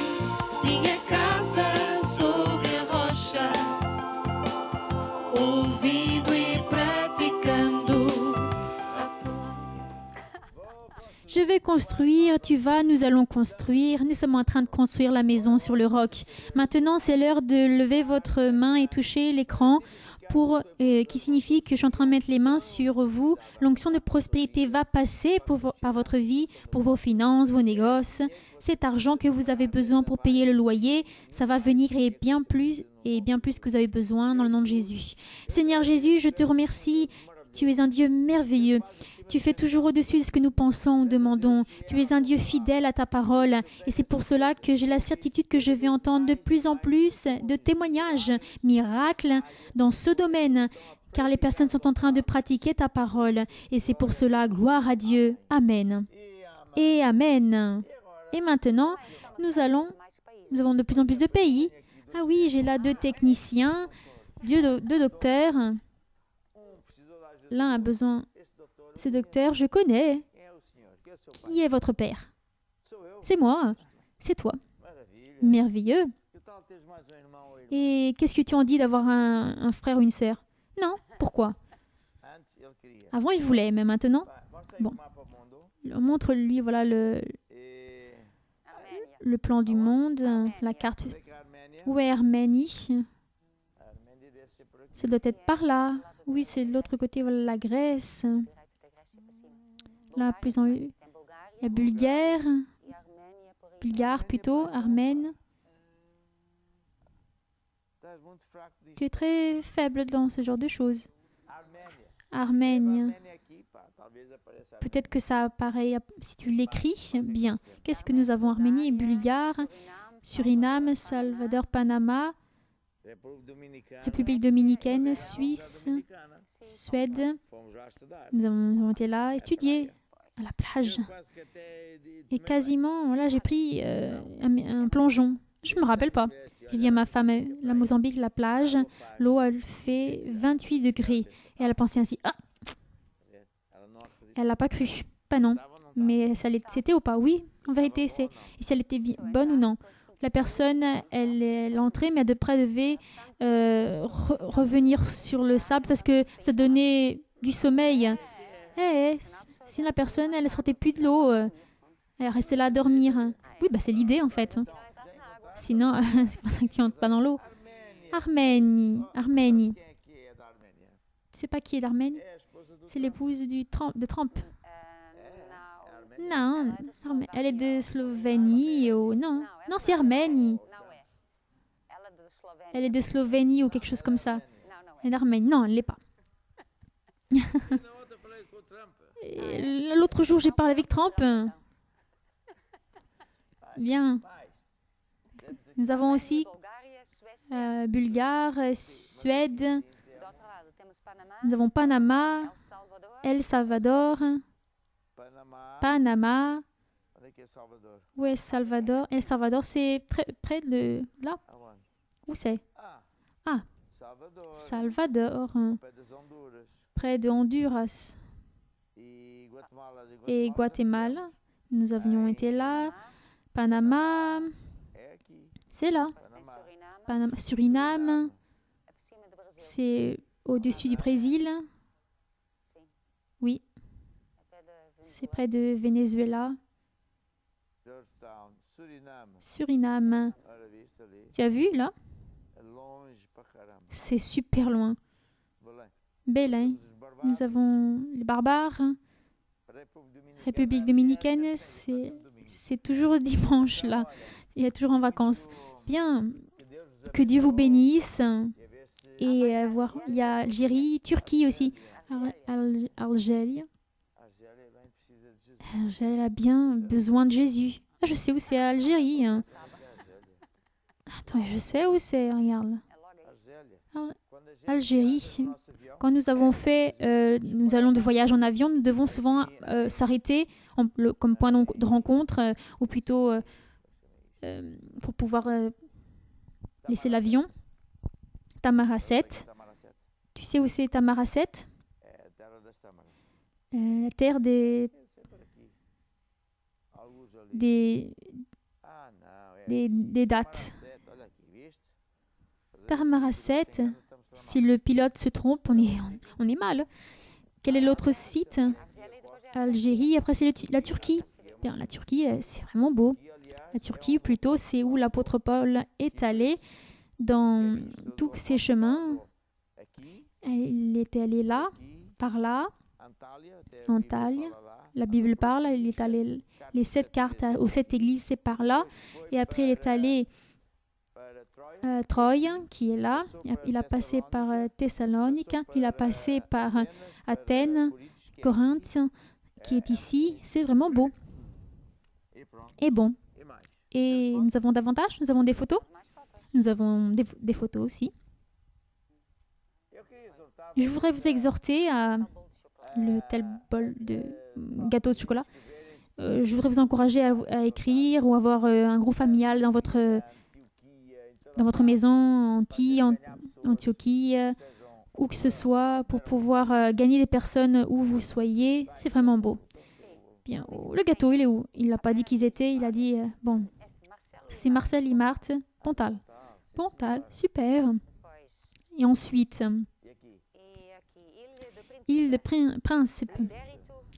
Speaker 3: minha casa sobre a rocha, ouvindo e praticando a palavra.
Speaker 2: Je vais construire, tu vas, nous allons construire. Nous sommes en train de construire la maison sur le roc. Maintenant, c'est l'heure de lever votre main et toucher l'écran qui signifie que je suis en train de mettre les mains sur vous. L'onction de prospérité va passer par votre vie, pour vos finances, vos négoces. Cet argent que vous avez besoin pour payer le loyer, ça va venir et bien plus que vous avez besoin dans le nom de Jésus. Seigneur Jésus, je te remercie Tu es un Dieu merveilleux. Tu fais toujours au-dessus de ce que nous pensons ou demandons. Tu es un Dieu fidèle à ta parole. Et c'est pour cela que j'ai la certitude que je vais entendre de plus en plus de témoignages, miracles dans ce domaine, car les personnes sont en train de pratiquer ta parole. Et c'est pour cela, gloire à Dieu. Amen. Et Amen. Et maintenant, nous avons de plus en plus de pays. Ah oui, j'ai là 2 techniciens, 2 docteurs. L'un a besoin. Ce docteur, je connais. Qui est votre père? C'est moi. C'est toi. Merveilleux. Et qu'est-ce que tu en dis d'avoir un frère ou une sœur? Non. Pourquoi? Avant, il voulait, mais maintenant? Bon. Montre-lui, voilà, le plan du monde, la carte. Où est Arménie? Ça doit être par là. Oui, c'est de l'autre côté, voilà, la Grèce. Là, plus en haut, il y a Bulgare plutôt, Armène. Tu es très faible dans ce genre de choses. Arménie. Peut-être que ça apparaît si tu l'écris bien. Qu'est-ce que nous avons? Arménie, Bulgare, Suriname, Salvador, Panama, République dominicaine, Suisse, Suède. Nous avons été là, étudier à la plage. Et quasiment, là, j'ai pris un plongeon. Je ne me rappelle pas. Je dis à ma femme, la Mozambique, la plage, l'eau, elle fait 28 degrés. Et elle a pensé ainsi, ah! Elle n'a pas cru. Pas non. Mais c'était ou pas? Oui, en vérité, c'est. Et si elle était bonne ou non? La personne, elle est entrée, mais de près devait revenir sur le sable parce que ça donnait du sommeil. Si la personne, elle ne sortait plus de l'eau, elle restait là à dormir. Oui, bah, c'est l'idée en fait. Sinon, c'est pour ça que tu n'entres pas dans l'eau. Arménie. Tu sais pas qui est d'Arménie? C'est l'épouse de Trump. Non, elle est de Slovénie ou non. Non, c'est Arménie. Elle est de Slovénie ou quelque chose comme ça. Elle est d'Arménie. Non, elle ne l'est pas. L'autre jour, j'ai parlé avec Trump. Bien. Nous avons aussi Bulgare, Suède. Nous avons Panama, El Salvador. Panama. Où est Salvador? El Salvador, c'est près de là. Où c'est? Ah, Salvador. Près de Honduras. Et Guatemala. Nous avions été là. Panama. C'est là. Suriname. C'est au-dessus du Brésil. Oui. C'est près de Venezuela. Suriname. Tu as vu, là? C'est super loin. Belém. Nous avons les barbares. République dominicaine, c'est toujours dimanche, là. Il y a toujours en vacances. Bien. Que Dieu vous bénisse. Et il y a Algérie, Turquie aussi. Algérie. Elle a bien besoin de Jésus. Ah, je sais où c'est, Algérie. Attends, je sais où c'est, regarde. Algérie. Quand nous avons fait, nous allons de voyage en avion, nous devons souvent s'arrêter comme point de rencontre, ou plutôt pour pouvoir laisser l'avion. Tamaracet. Tu sais où c'est Tamaracet? La terre des dates. Tamaracet, si le pilote se trompe, on est mal. Quel est l'autre site? Algérie, après c'est la Turquie. Bien, la Turquie, c'est vraiment beau. La Turquie, plutôt, c'est où l'apôtre Paul est allé dans tous ses chemins. Il était allé là, par là, Antalya. La Bible parle, il est allé les 7 cartes aux 7 églises, c'est par là. Et après, il est allé Troy, qui est là. Il a passé par Thessalonique, il a passé par Athènes, Corinthe, qui est ici. C'est vraiment beau et bon. Et nous avons davantage, nous avons des photos. Nous avons des photos aussi. Je voudrais vous exhorter à le tel bol de gâteau de chocolat. Je voudrais vous encourager à écrire ou avoir un groupe familial dans votre maison, en Antiochie, où que ce soit, pour pouvoir gagner des personnes où vous soyez. C'est vraiment beau. Bien. Oh, le gâteau, il est où? Il n'a pas dit qu'ils étaient. Il a dit, bon, c'est Marcel et Marthe. Pontal. Pontal, super. Et ensuite, île de Príncipe,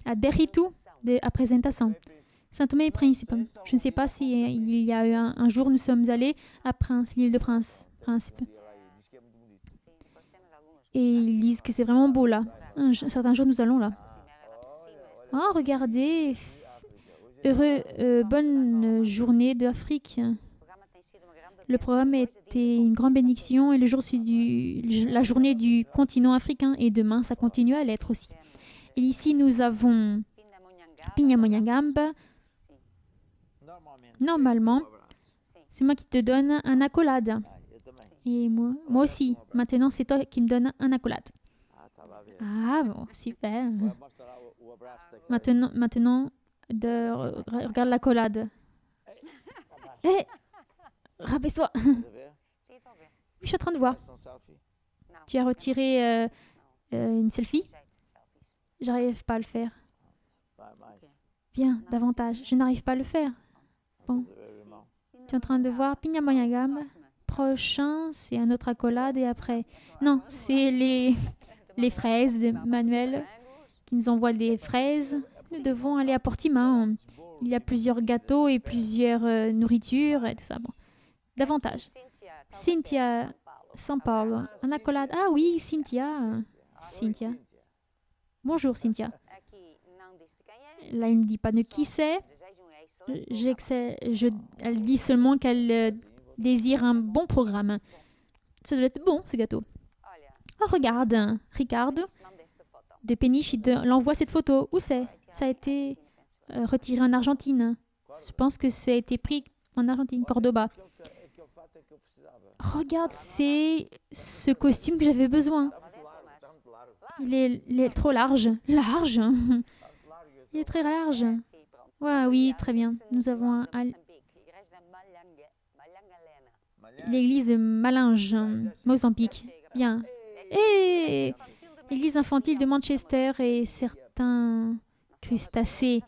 Speaker 2: à Deritu, à Présentação. Saint-Thomé et Príncipe. Je ne sais pas si il y a eu un jour, nous sommes allés à l'île de Príncipe. Et ils disent que c'est vraiment beau là. Un certain jour, nous allons là. Oh, regardez. Bonne journée d'Afrique. Le programme était une grande bénédiction et le jour, c'est la journée du continent africain et demain, ça continue à l'être aussi. Et ici, nous avons Pinhamonyangaba. Normalement, c'est moi qui te donne un accolade. Et moi aussi. Maintenant, c'est toi qui me donnes un accolade. Ah, bon, super. Maintenant regarde l'accolade. Hé, rabaisse-toi. Oui, je suis en train de voir. Tu as retiré une selfie? J'arrive pas à le faire. Bien, davantage. Je n'arrive pas à le faire. Bon. Tu es en train de voir Pinhamonyangaba. Prochain, c'est un autre accolade et après... Non, c'est les fraises de Manuel qui nous envoient des fraises. Nous devons aller à Portimão. Il y a plusieurs gâteaux et plusieurs nourritures et tout ça. Bon. Davantage. Cynthia, São Paulo. Un accolade. Ah oui, Cynthia. Cynthia. Bonjour, Cynthia. Là, il ne dit pas de qui c'est. Elle dit seulement qu'elle désire un bon programme. Ça doit être bon, ce gâteau. Oh, regarde, Ricardo de Péniche, il l'envoie cette photo. Où c'est? Ça a été retiré en Argentine. Je pense que ça a été pris en Argentine, Cordoba. Regarde, c'est ce costume que j'avais besoin. Il est trop large. Large? Il est très large. Ouais, oui, très bien. Nous avons l'église de Malinge, Mozambique. Bien. Et l'église infantile de Manchester et certains crustacés.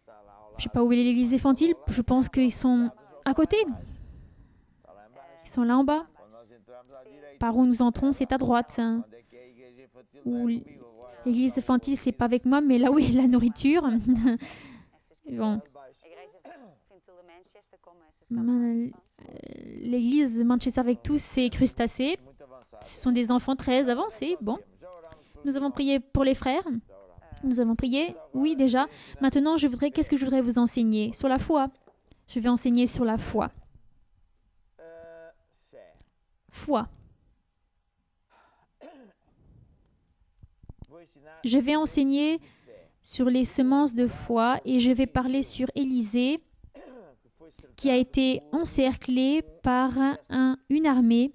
Speaker 2: Je ne sais pas où est l'église infantile. Je pense qu'ils sont à côté. Ils sont là en bas. Par où nous entrons, c'est à droite. Où l'église infantile, c'est pas avec moi, mais là où est la nourriture. Bon. L'église de Manchester avec tous ces crustacés. Ce sont des enfants très avancés. Bon. Nous avons prié pour les frères. Nous avons prié. Oui, déjà. Maintenant, qu'est-ce que je voudrais vous enseigner? Sur la foi. Je vais enseigner sur la foi. Foi. Je vais enseigner sur les semences de foi et je vais parler sur Élisée qui a été encerclé par une armée.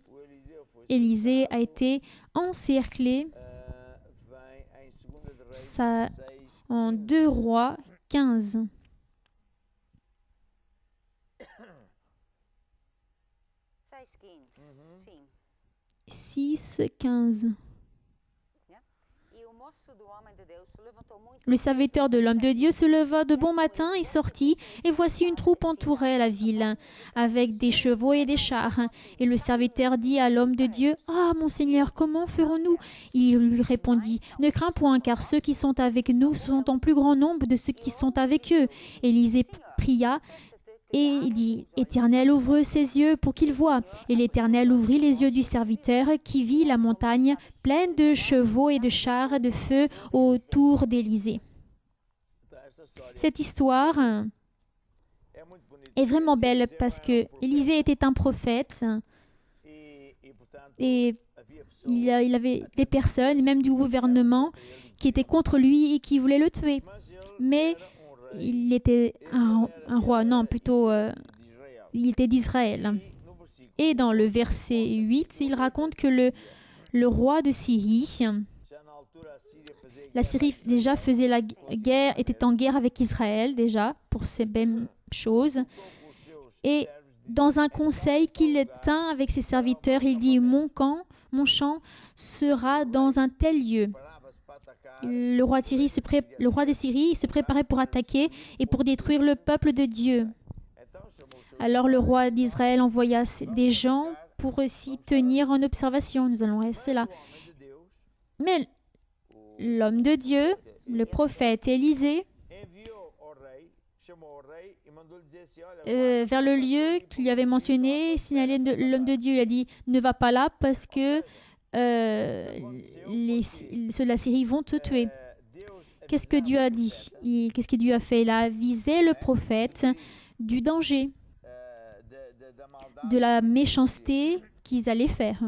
Speaker 2: Élisée a été encerclé en 2 Rois 15. 6:15. Le serviteur de l'homme de Dieu se leva de bon matin et sortit, et voici une troupe entourait la ville, avec des chevaux et des chars. Et le serviteur dit à l'homme de Dieu, « Ah, mon Seigneur, comment ferons-nous » Il lui répondit, « Ne crains point, car ceux qui sont avec nous sont en plus grand nombre de ceux qui sont avec eux. » Élisée pria et dit, « Éternel, ouvre ses yeux pour qu'il voie. » Et l'Éternel ouvrit les yeux du serviteur qui vit la montagne pleine de chevaux et de chars de feu autour d'Élisée. Cette histoire est vraiment belle parce que Élisée était un prophète et il avait des personnes, même du gouvernement, qui étaient contre lui et qui voulaient le tuer. Mais il était un roi, non, plutôt, il était d'Israël. Et dans le verset 8, il raconte que le roi de Syrie, la Syrie déjà faisait la guerre, était en guerre avec Israël déjà, pour ces mêmes choses. Et dans un conseil qu'il tint avec ses serviteurs, il dit « Mon champ sera dans un tel lieu ». Le roi de Syrie se préparait pour attaquer et pour détruire le peuple de Dieu. Alors le roi d'Israël envoya des gens pour s'y tenir en observation. Nous allons rester là. Mais l'homme de Dieu, le prophète Élisée, vers le lieu qu'il lui avait mentionné, signalé l'homme de Dieu, il a dit « Ne va pas là parce que ceux de la Syrie vont te tuer. » Qu'est-ce que Dieu a dit? Qu'est-ce que Dieu a fait? Il a avisé le prophète du danger, de la méchanceté qu'ils allaient faire.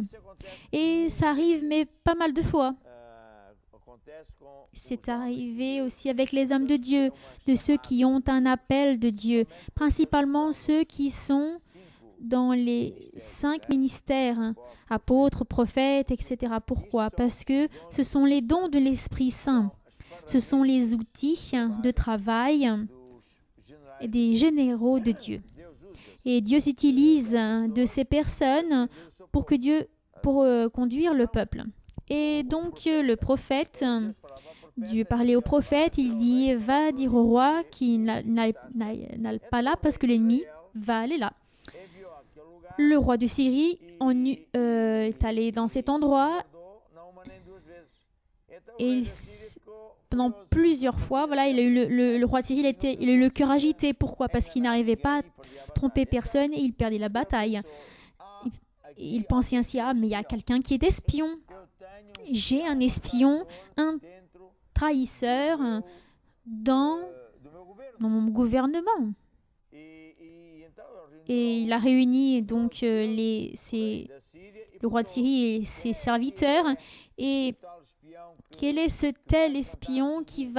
Speaker 2: Et ça arrive, mais pas mal de fois. C'est arrivé aussi avec les hommes de Dieu, de ceux qui ont un appel de Dieu, principalement ceux qui sont dans les 5 ministères, apôtres, prophètes, etc. Pourquoi? Parce que ce sont les dons de l'Esprit Saint. Ce sont les outils de travail des généraux de Dieu. Et Dieu s'utilise de ces personnes pour conduire le peuple. Et donc le prophète, Dieu parlait au prophète, il dit « Va dire au roi qu'il n'aille pas là parce que l'ennemi va aller là. » Le roi de Syrie est allé dans cet endroit et pendant plusieurs fois, voilà, il a eu le roi de Syrie, il a eu le cœur agité. Pourquoi? Parce qu'il n'arrivait pas à tromper personne et il perdait la bataille. Il pensait ainsi, ah, mais il y a quelqu'un qui est espion. J'ai un espion, un trahisseur dans mon gouvernement. Et il a réuni donc le roi de Syrie et ses serviteurs. Et quel est ce tel espion qui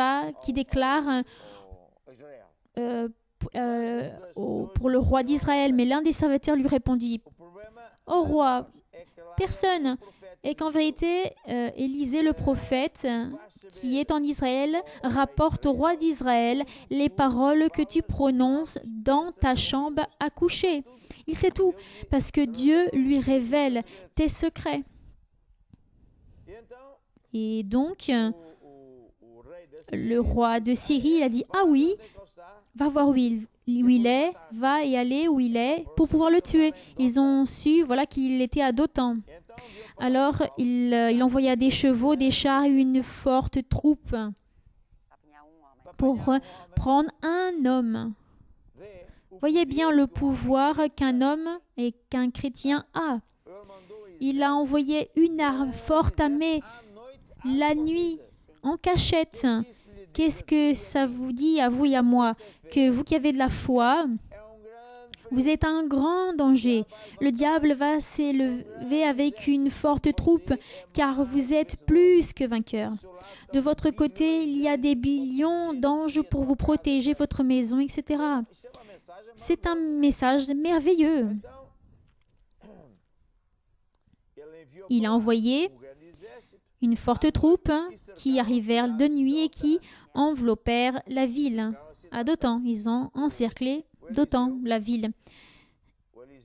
Speaker 2: déclare pour le roi d'Israël? Mais l'un des serviteurs lui répondit, « Ô roi, personne. » Et qu'en vérité, Élisée le prophète, qui est en Israël, rapporte au roi d'Israël les paroles que tu prononces dans ta chambre à coucher. Il sait tout, parce que Dieu lui révèle tes secrets. Et donc, le roi de Syrie, il a dit, « Ah oui, va voir où il est, va y aller où il est pour pouvoir le tuer. » Ils ont su, voilà, qu'il était à Dothan. Alors, il envoya des chevaux, des chars et une forte troupe pour prendre un homme. Voyez bien le pouvoir qu'un homme et qu'un chrétien a. Il a envoyé une arme forte armée la nuit, en cachette. Qu'est-ce que ça vous dit à vous et à moi? Que vous qui avez de la foi, vous êtes un grand danger. Le diable va s'élever avec une forte troupe, car vous êtes plus que vainqueurs. De votre côté, il y a des millions d'anges pour vous protéger votre maison, etc. C'est un message merveilleux. Il a envoyé une forte troupe qui arrivèrent de nuit et qui enveloppèrent la ville. À Dothan, ils ont encerclé Dothan, la ville.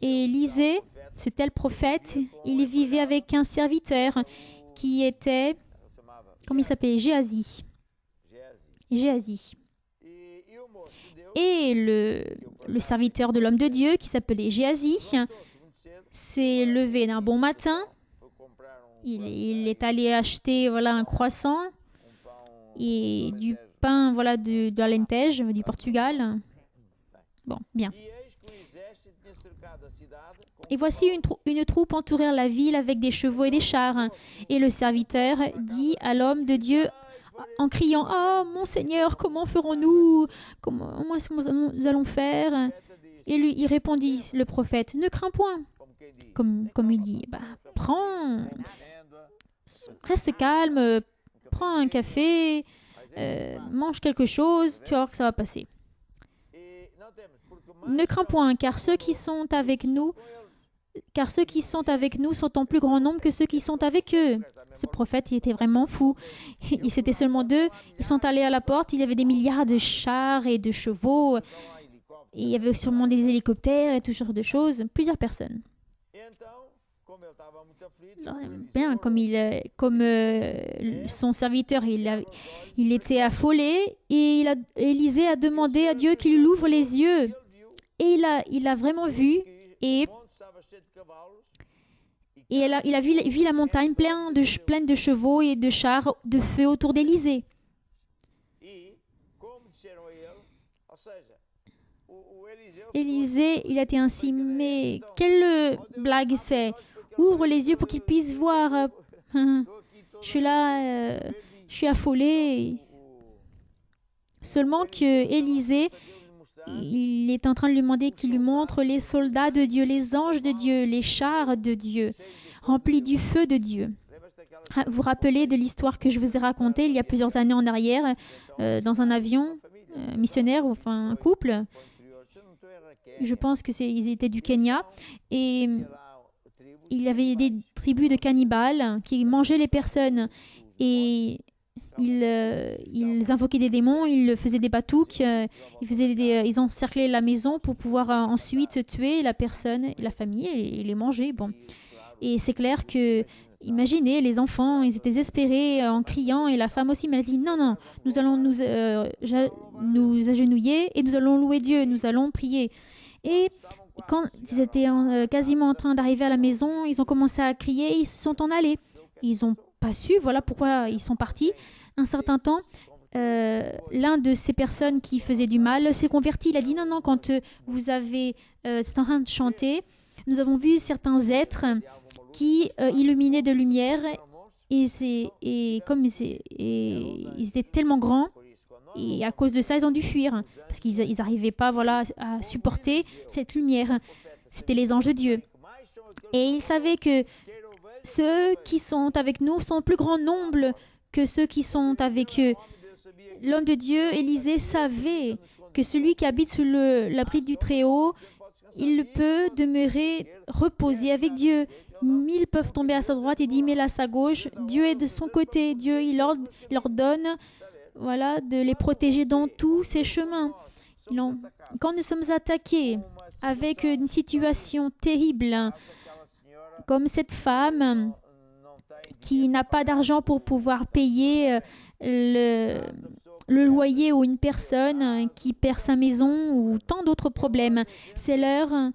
Speaker 2: Et Élisée, ce tel prophète, il vivait avec un serviteur qui était, comment il s'appelait? Géasi. Et le serviteur de l'homme de Dieu, qui s'appelait Géasi, s'est levé d'un bon matin. Il est allé acheter, voilà, un croissant et du pain, voilà, de la Lentej, du Portugal. Bon, bien. Et voici une troupe entourait la ville avec des chevaux et des chars. Et le serviteur dit à l'homme de Dieu en criant « Ah, mon Seigneur, comment ferons-nous? Comment est-ce que nous allons faire ?» Et lui, il répondit, le prophète, ne crains point. Comme il dit, bah, prends, reste calme, prends un café, mange quelque chose, tu vas voir que ça va passer. Ne crains point, car ceux qui sont avec nous sont en plus grand nombre que ceux qui sont avec eux. Ce prophète, il était vraiment fou. C'était seulement deux. Ils sont allés à la porte. Il y avait des milliards de chars et de chevaux. Et il y avait sûrement des hélicoptères et tout genre de choses. Plusieurs personnes. Alors, bien, comme son serviteur, il était affolé. Et Élisée a demandé à Dieu qu'il lui ouvre les yeux. Et il a vraiment vu. Et il a vu la montagne pleine de chevaux et de chars de feu autour d'Élisée. Élisée, il a été ainsi, mais quelle blague c'est? Ouvre les yeux pour qu'il puisse voir. Je suis là, je suis affolé. Seulement que Élisée, il est en train de lui demander qu'il lui montre les soldats de Dieu, les anges de Dieu, les chars de Dieu, remplis du feu de Dieu. Vous vous rappelez de l'histoire que je vous ai racontée il y a plusieurs années en arrière, dans un avion missionnaire, ou enfin un couple. Je pense qu'ils étaient du Kenya. Et il y avait des tribus de cannibales qui mangeaient les personnes. Et ils invoquaient des démons, ils faisaient des batouks, ils encerclaient la maison pour pouvoir ensuite tuer la personne, la famille et les manger. Bon. Et c'est clair que, imaginez, les enfants, ils étaient désespérés en criant et la femme aussi, mais elle a dit non, nous allons nous agenouiller et nous allons louer Dieu, nous allons prier. Et quand ils étaient quasiment en train d'arriver à la maison, ils ont commencé à crier, ils se sont en allés. Ils n'ont pas su, voilà pourquoi ils sont partis. Un certain temps, l'un de ces personnes qui faisait du mal s'est converti. Il a dit non, quand vous avez c'est en train de chanter, nous avons vu certains êtres qui illuminaient de lumière et comme ils étaient tellement grands, et à cause de ça, ils ont dû fuir parce qu'ils n'arrivaient pas à supporter cette lumière. C'était les anges de Dieu. Et ils savaient que ceux qui sont avec nous sont en plus grand nombre que ceux qui sont avec eux. L'homme de Dieu, Élisée, savait que celui qui habite sous l'abri du Très-Haut, il peut demeurer reposé avec Dieu. 1000 peuvent tomber à sa droite et 10 000 à sa gauche. Dieu est de son côté. Dieu, il leur donne de les protéger dans tous ses chemins. Quand nous sommes attaqués avec une situation terrible, comme cette femme qui n'a pas d'argent pour pouvoir payer le loyer, ou une personne qui perd sa maison, ou tant d'autres problèmes, c'est l'heure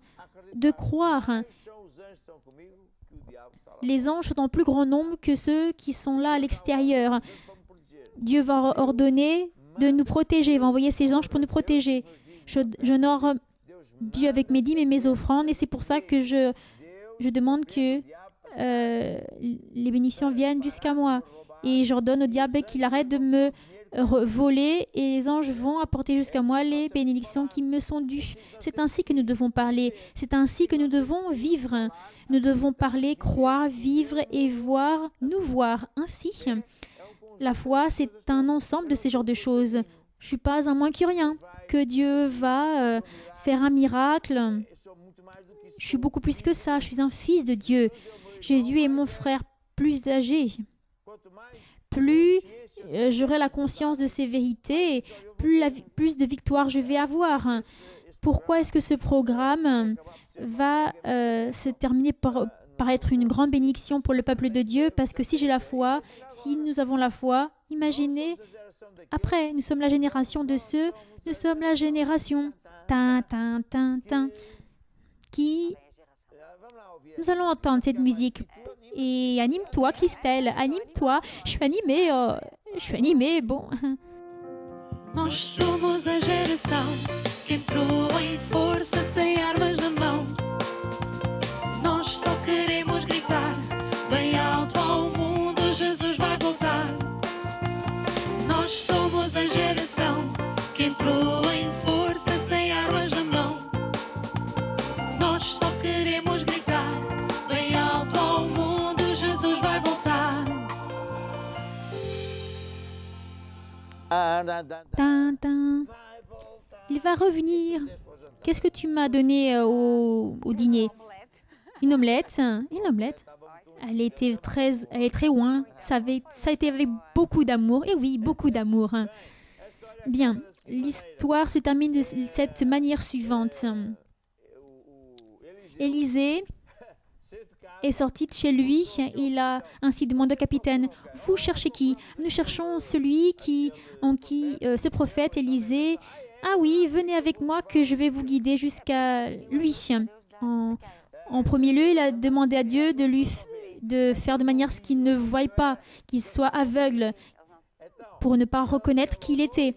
Speaker 2: de croire. Les anges sont en plus grand nombre que ceux qui sont là à l'extérieur. Dieu va ordonner de nous protéger, il va envoyer ses anges pour nous protéger. J'honore Dieu avec mes dîmes et mes offrandes, et c'est pour ça que je demande que les bénédictions viennent jusqu'à moi. Et j'ordonne au diable qu'il arrête de me voler, et les anges vont apporter jusqu'à moi les bénédictions qui me sont dues. C'est ainsi que nous devons parler. C'est ainsi que nous devons vivre. Nous devons parler, croire, vivre et voir, nous voir. Ainsi, la foi, c'est un ensemble de ces genres de choses. Je ne suis pas un moins que rien. Que Dieu va faire un miracle. Je suis beaucoup plus que ça. Je suis un fils de Dieu. Jésus est mon frère plus âgé. Plus j'aurai la conscience de ces vérités, plus de victoires je vais avoir. Pourquoi est-ce que ce programme va se terminer par être une grande bénédiction pour le peuple de Dieu? Parce que si j'ai la foi, si nous avons la foi, imaginez, après, nous sommes la génération de ceux, nous sommes la génération qui... Nous allons entendre cette musique. Et anime-toi, Christelle, anime-toi. Je suis animée, bon.
Speaker 3: Nós somos a geração que entrou em força sem armas na mão. Nós só queremos gritar bem alto ao mundo, Jesus vai voltar. Nós somos a geração que entrou em força sem armas na mão.
Speaker 2: Tintin. Il va revenir. Qu'est-ce que tu m'as donné au dîner? Une omelette. Une omelette. Elle est très loin. Ça a été avec beaucoup d'amour. Et oui, beaucoup d'amour. Bien, l'histoire se termine de cette manière suivante. Élisée est sorti de chez lui. Il a ainsi demandé au capitaine, « Vous cherchez qui? Nous cherchons celui en qui ce prophète Élisée... Ah oui, venez avec moi que je vais vous guider jusqu'à lui. » En premier lieu, il a demandé à Dieu de faire de manière à ce qu'il ne voie pas, qu'il soit aveugle pour ne pas reconnaître qui il était.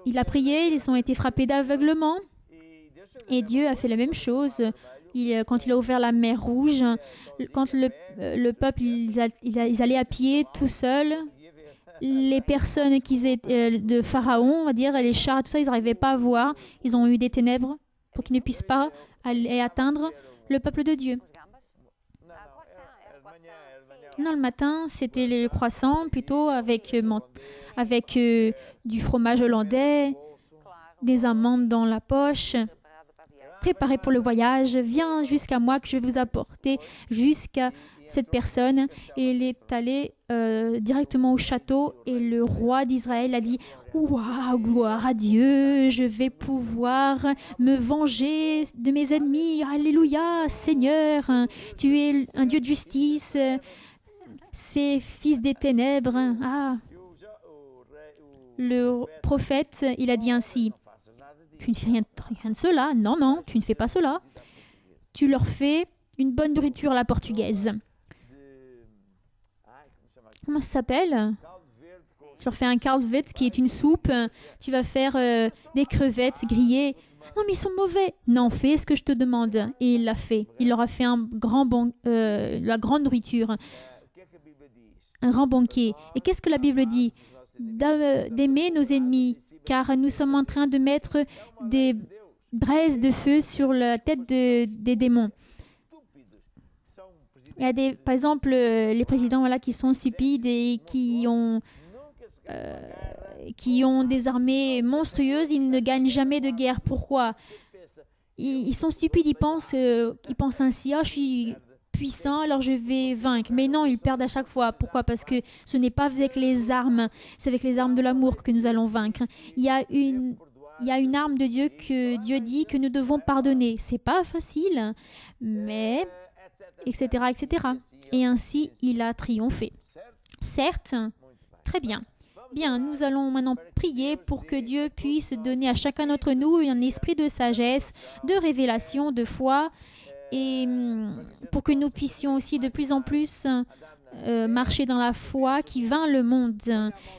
Speaker 2: Il a prié, ils ont été frappés d'aveuglement et Dieu a fait la même chose. Quand il a ouvert la mer Rouge, quand le peuple ils allaient à pied tout seuls, les personnes de Pharaon, on va dire, les chars, tout ça, ils n'arrivaient pas à voir. Ils ont eu des ténèbres pour qu'ils ne puissent pas aller atteindre le peuple de Dieu. Non, le matin, c'était les croissants, plutôt avec du fromage hollandais, des amandes dans la poche. Préparé pour le voyage, viens jusqu'à moi que je vais vous apporter jusqu'à cette personne. Et il est allé directement au château et le roi d'Israël a dit « Waouh, gloire à Dieu, je vais pouvoir me venger de mes ennemis. Alléluia, Seigneur, tu es un Dieu de justice. Ces fils des ténèbres. » Ah. Le prophète, il a dit ainsi « Tu ne fais rien de cela. Non, non, tu ne fais pas cela. Tu leur fais une bonne nourriture à la portugaise. » Comment ça s'appelle? Je leur fais un kalvit qui est une soupe. Tu vas faire des crevettes grillées. Non, mais ils sont mauvais. Non, fais ce que je te demande. Et il l'a fait. Il leur a fait la grande nourriture. Un grand banquet. Et qu'est-ce que la Bible dit? D'aimer nos ennemis, car nous sommes en train de mettre des braises de feu sur la tête des démons. Il y a par exemple, les présidents qui sont stupides et qui ont des armées monstrueuses, ils ne gagnent jamais de guerre. Pourquoi? Ils sont stupides, ils pensent ainsi, « Ah, je suis puissant, alors je vais vaincre. » Mais non, ils perdent à chaque fois. Pourquoi? Parce que ce n'est pas avec les armes, c'est avec les armes de l'amour que nous allons vaincre. Il y a une arme de Dieu que Dieu dit que nous devons pardonner. C'est pas facile, mais... etc., etc. Et ainsi, il a triomphé. Certes, très bien. Bien, nous allons maintenant prier pour que Dieu puisse donner à chacun d'entre nous un esprit de sagesse, de révélation, de foi, et pour que nous puissions aussi de plus en plus marcher dans la foi qui vainc le monde.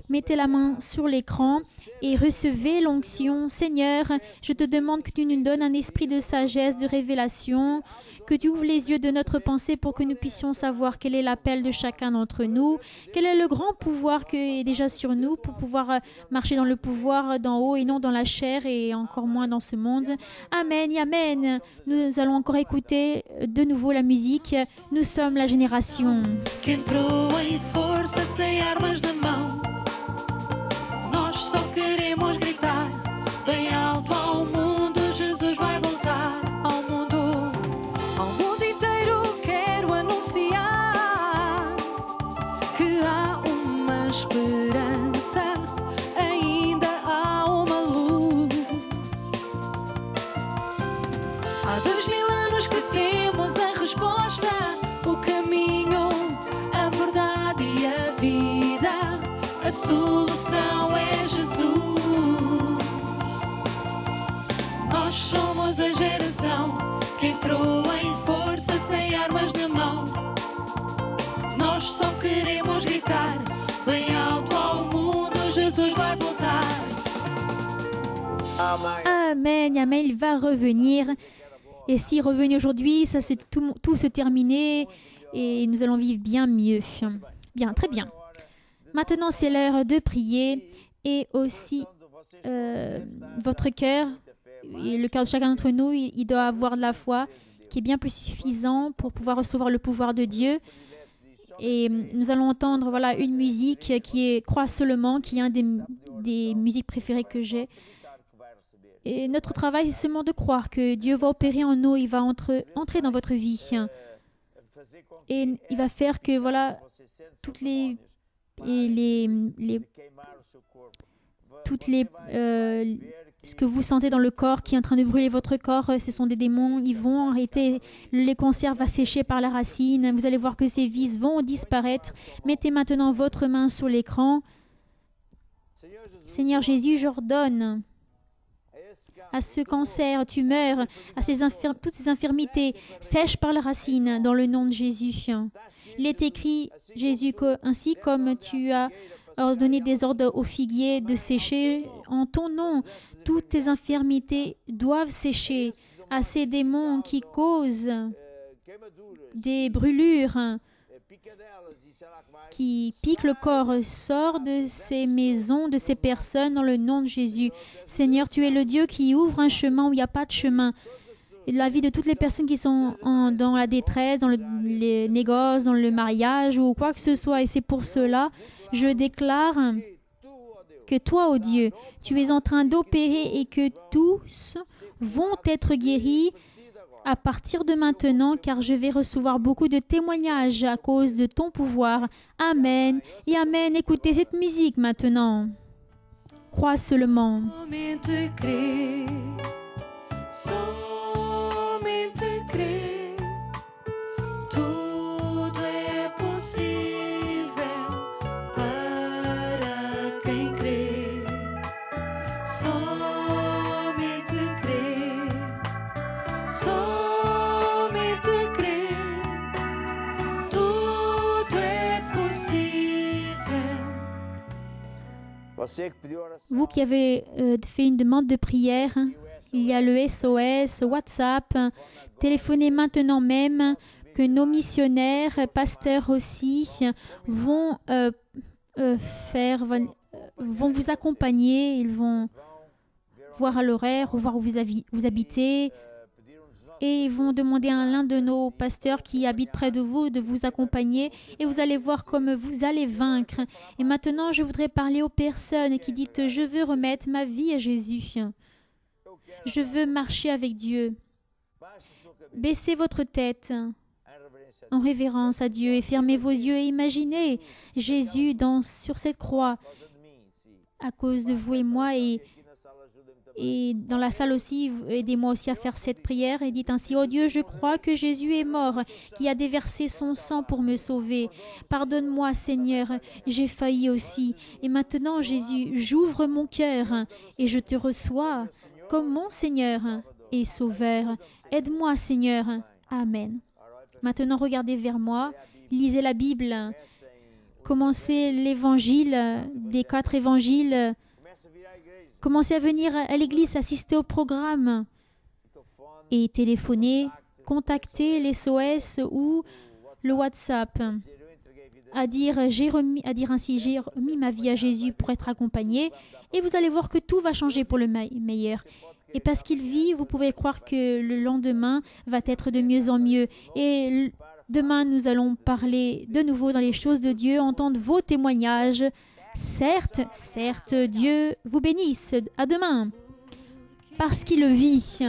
Speaker 2: Mettez la main sur l'écran et recevez l'onction. Seigneur, je te demande que tu nous donnes un esprit de sagesse, de révélation, que tu ouvres les yeux de notre pensée pour que nous puissions savoir quel est l'appel de chacun d'entre nous, quel est le grand pouvoir qui est déjà sur nous pour pouvoir marcher dans le pouvoir d'en haut et non dans la chair et encore moins dans ce monde. Amen et amen. Nous allons encore écouter de nouveau la musique. Nous sommes la génération
Speaker 3: que entrou em força sem armas na mão. Nós só queremos gritar bem alto ao mundo, Jesus vai voltar ao mundo inteiro. Quero anunciar que há uma esperança, ainda há uma luz. Há 2000 anos que temos a resposta, o caminho, a verdade e a vida, a solução é Jesus. Nós somos a geração que entrou em força sem armas na mão. Nós só queremos gritar bem alto ao mundo, Jesus vai voltar.
Speaker 2: Amen, amen, il va revenir. Et s'il revenait aujourd'hui, ça c'est tout se terminer et nous allons vivre bien mieux. Bien, très bien. Maintenant, c'est l'heure de prier et aussi votre cœur et le cœur de chacun d'entre nous, il doit avoir de la foi qui est bien plus suffisant pour pouvoir recevoir le pouvoir de Dieu. Et nous allons entendre voilà, une musique qui est Crois seulement, qui est un des musiques préférées que j'ai. Et notre travail, c'est seulement de croire que Dieu va opérer en nous, il va entrer dans votre vie. Et il va faire que voilà, toutes les ce que vous sentez dans le corps qui est en train de brûler votre corps, ce sont des démons, ils vont arrêter, les cancers vont sécher par la racine, vous allez voir que ces vis vont disparaître. Mettez maintenant votre main sur l'écran. Seigneur Jésus, j'ordonne à ce cancer, tumeur, à toutes ces infirmités, sèche par la racine dans le nom de Jésus. Il est écrit, Jésus, ainsi comme tu as ordonné des ordres aux figuiers de sécher, en ton nom, toutes tes infirmités doivent sécher. À ces démons qui causent des brûlures, qui piquent le corps, sort de ces maisons, de ces personnes, dans le nom de Jésus. Seigneur, tu es le Dieu qui ouvre un chemin où il n'y a pas de chemin. Et la vie de toutes les personnes qui sont dans la détresse, dans les négoces, dans le mariage ou quoi que ce soit. Et c'est pour cela, je déclare que toi, ô Dieu, tu es en train d'opérer et que tous vont être guéris à partir de maintenant, car je vais recevoir beaucoup de témoignages à cause de ton pouvoir. Amen et Amen. Écoutez cette musique maintenant. Crois seulement.
Speaker 3: Somente crer, somente crer, tudo é possível para quem crê. Somente crer, somente crer, tudo é possível.
Speaker 1: Você que pediu oração,
Speaker 2: Vous qui avez fait une demande de prière, il y a le SOS, WhatsApp. Téléphonez maintenant même que nos missionnaires, pasteurs aussi, vont vous accompagner. Ils vont voir à l'horaire, voir où vous habitez. Et ils vont demander à l'un de nos pasteurs qui habite près de vous de vous accompagner et vous allez voir comme vous allez vaincre. Et maintenant, je voudrais parler aux personnes qui disent « Je veux remettre ma vie à Jésus. Je veux marcher avec Dieu. » Baissez votre tête en révérence à Dieu et fermez vos yeux et imaginez Jésus sur cette croix à cause de vous et moi et dans la salle aussi, aidez-moi aussi à faire cette prière et dites ainsi, « Oh Dieu, je crois que Jésus est mort, qui a déversé son sang pour me sauver. Pardonne-moi, Seigneur, j'ai failli aussi. Et maintenant, Jésus, j'ouvre mon cœur et je te reçois comme mon Seigneur et Sauveur. Aide-moi, Seigneur. Amen. » Maintenant, regardez vers moi, lisez la Bible, commencez l'évangile, des 4 évangiles. Commencez à venir à l'église, assister au programme et téléphoner, contacter les SOS ou le WhatsApp. À dire ainsi, j'ai remis ma vie à Jésus pour être accompagné et vous allez voir que tout va changer pour le meilleur. Et parce qu'il vit, vous pouvez croire que le lendemain va être de mieux en mieux. Et demain, nous allons parler de nouveau dans les choses de Dieu, entendre vos témoignages. Certes, Dieu vous bénisse. À demain. Parce qu'il vit.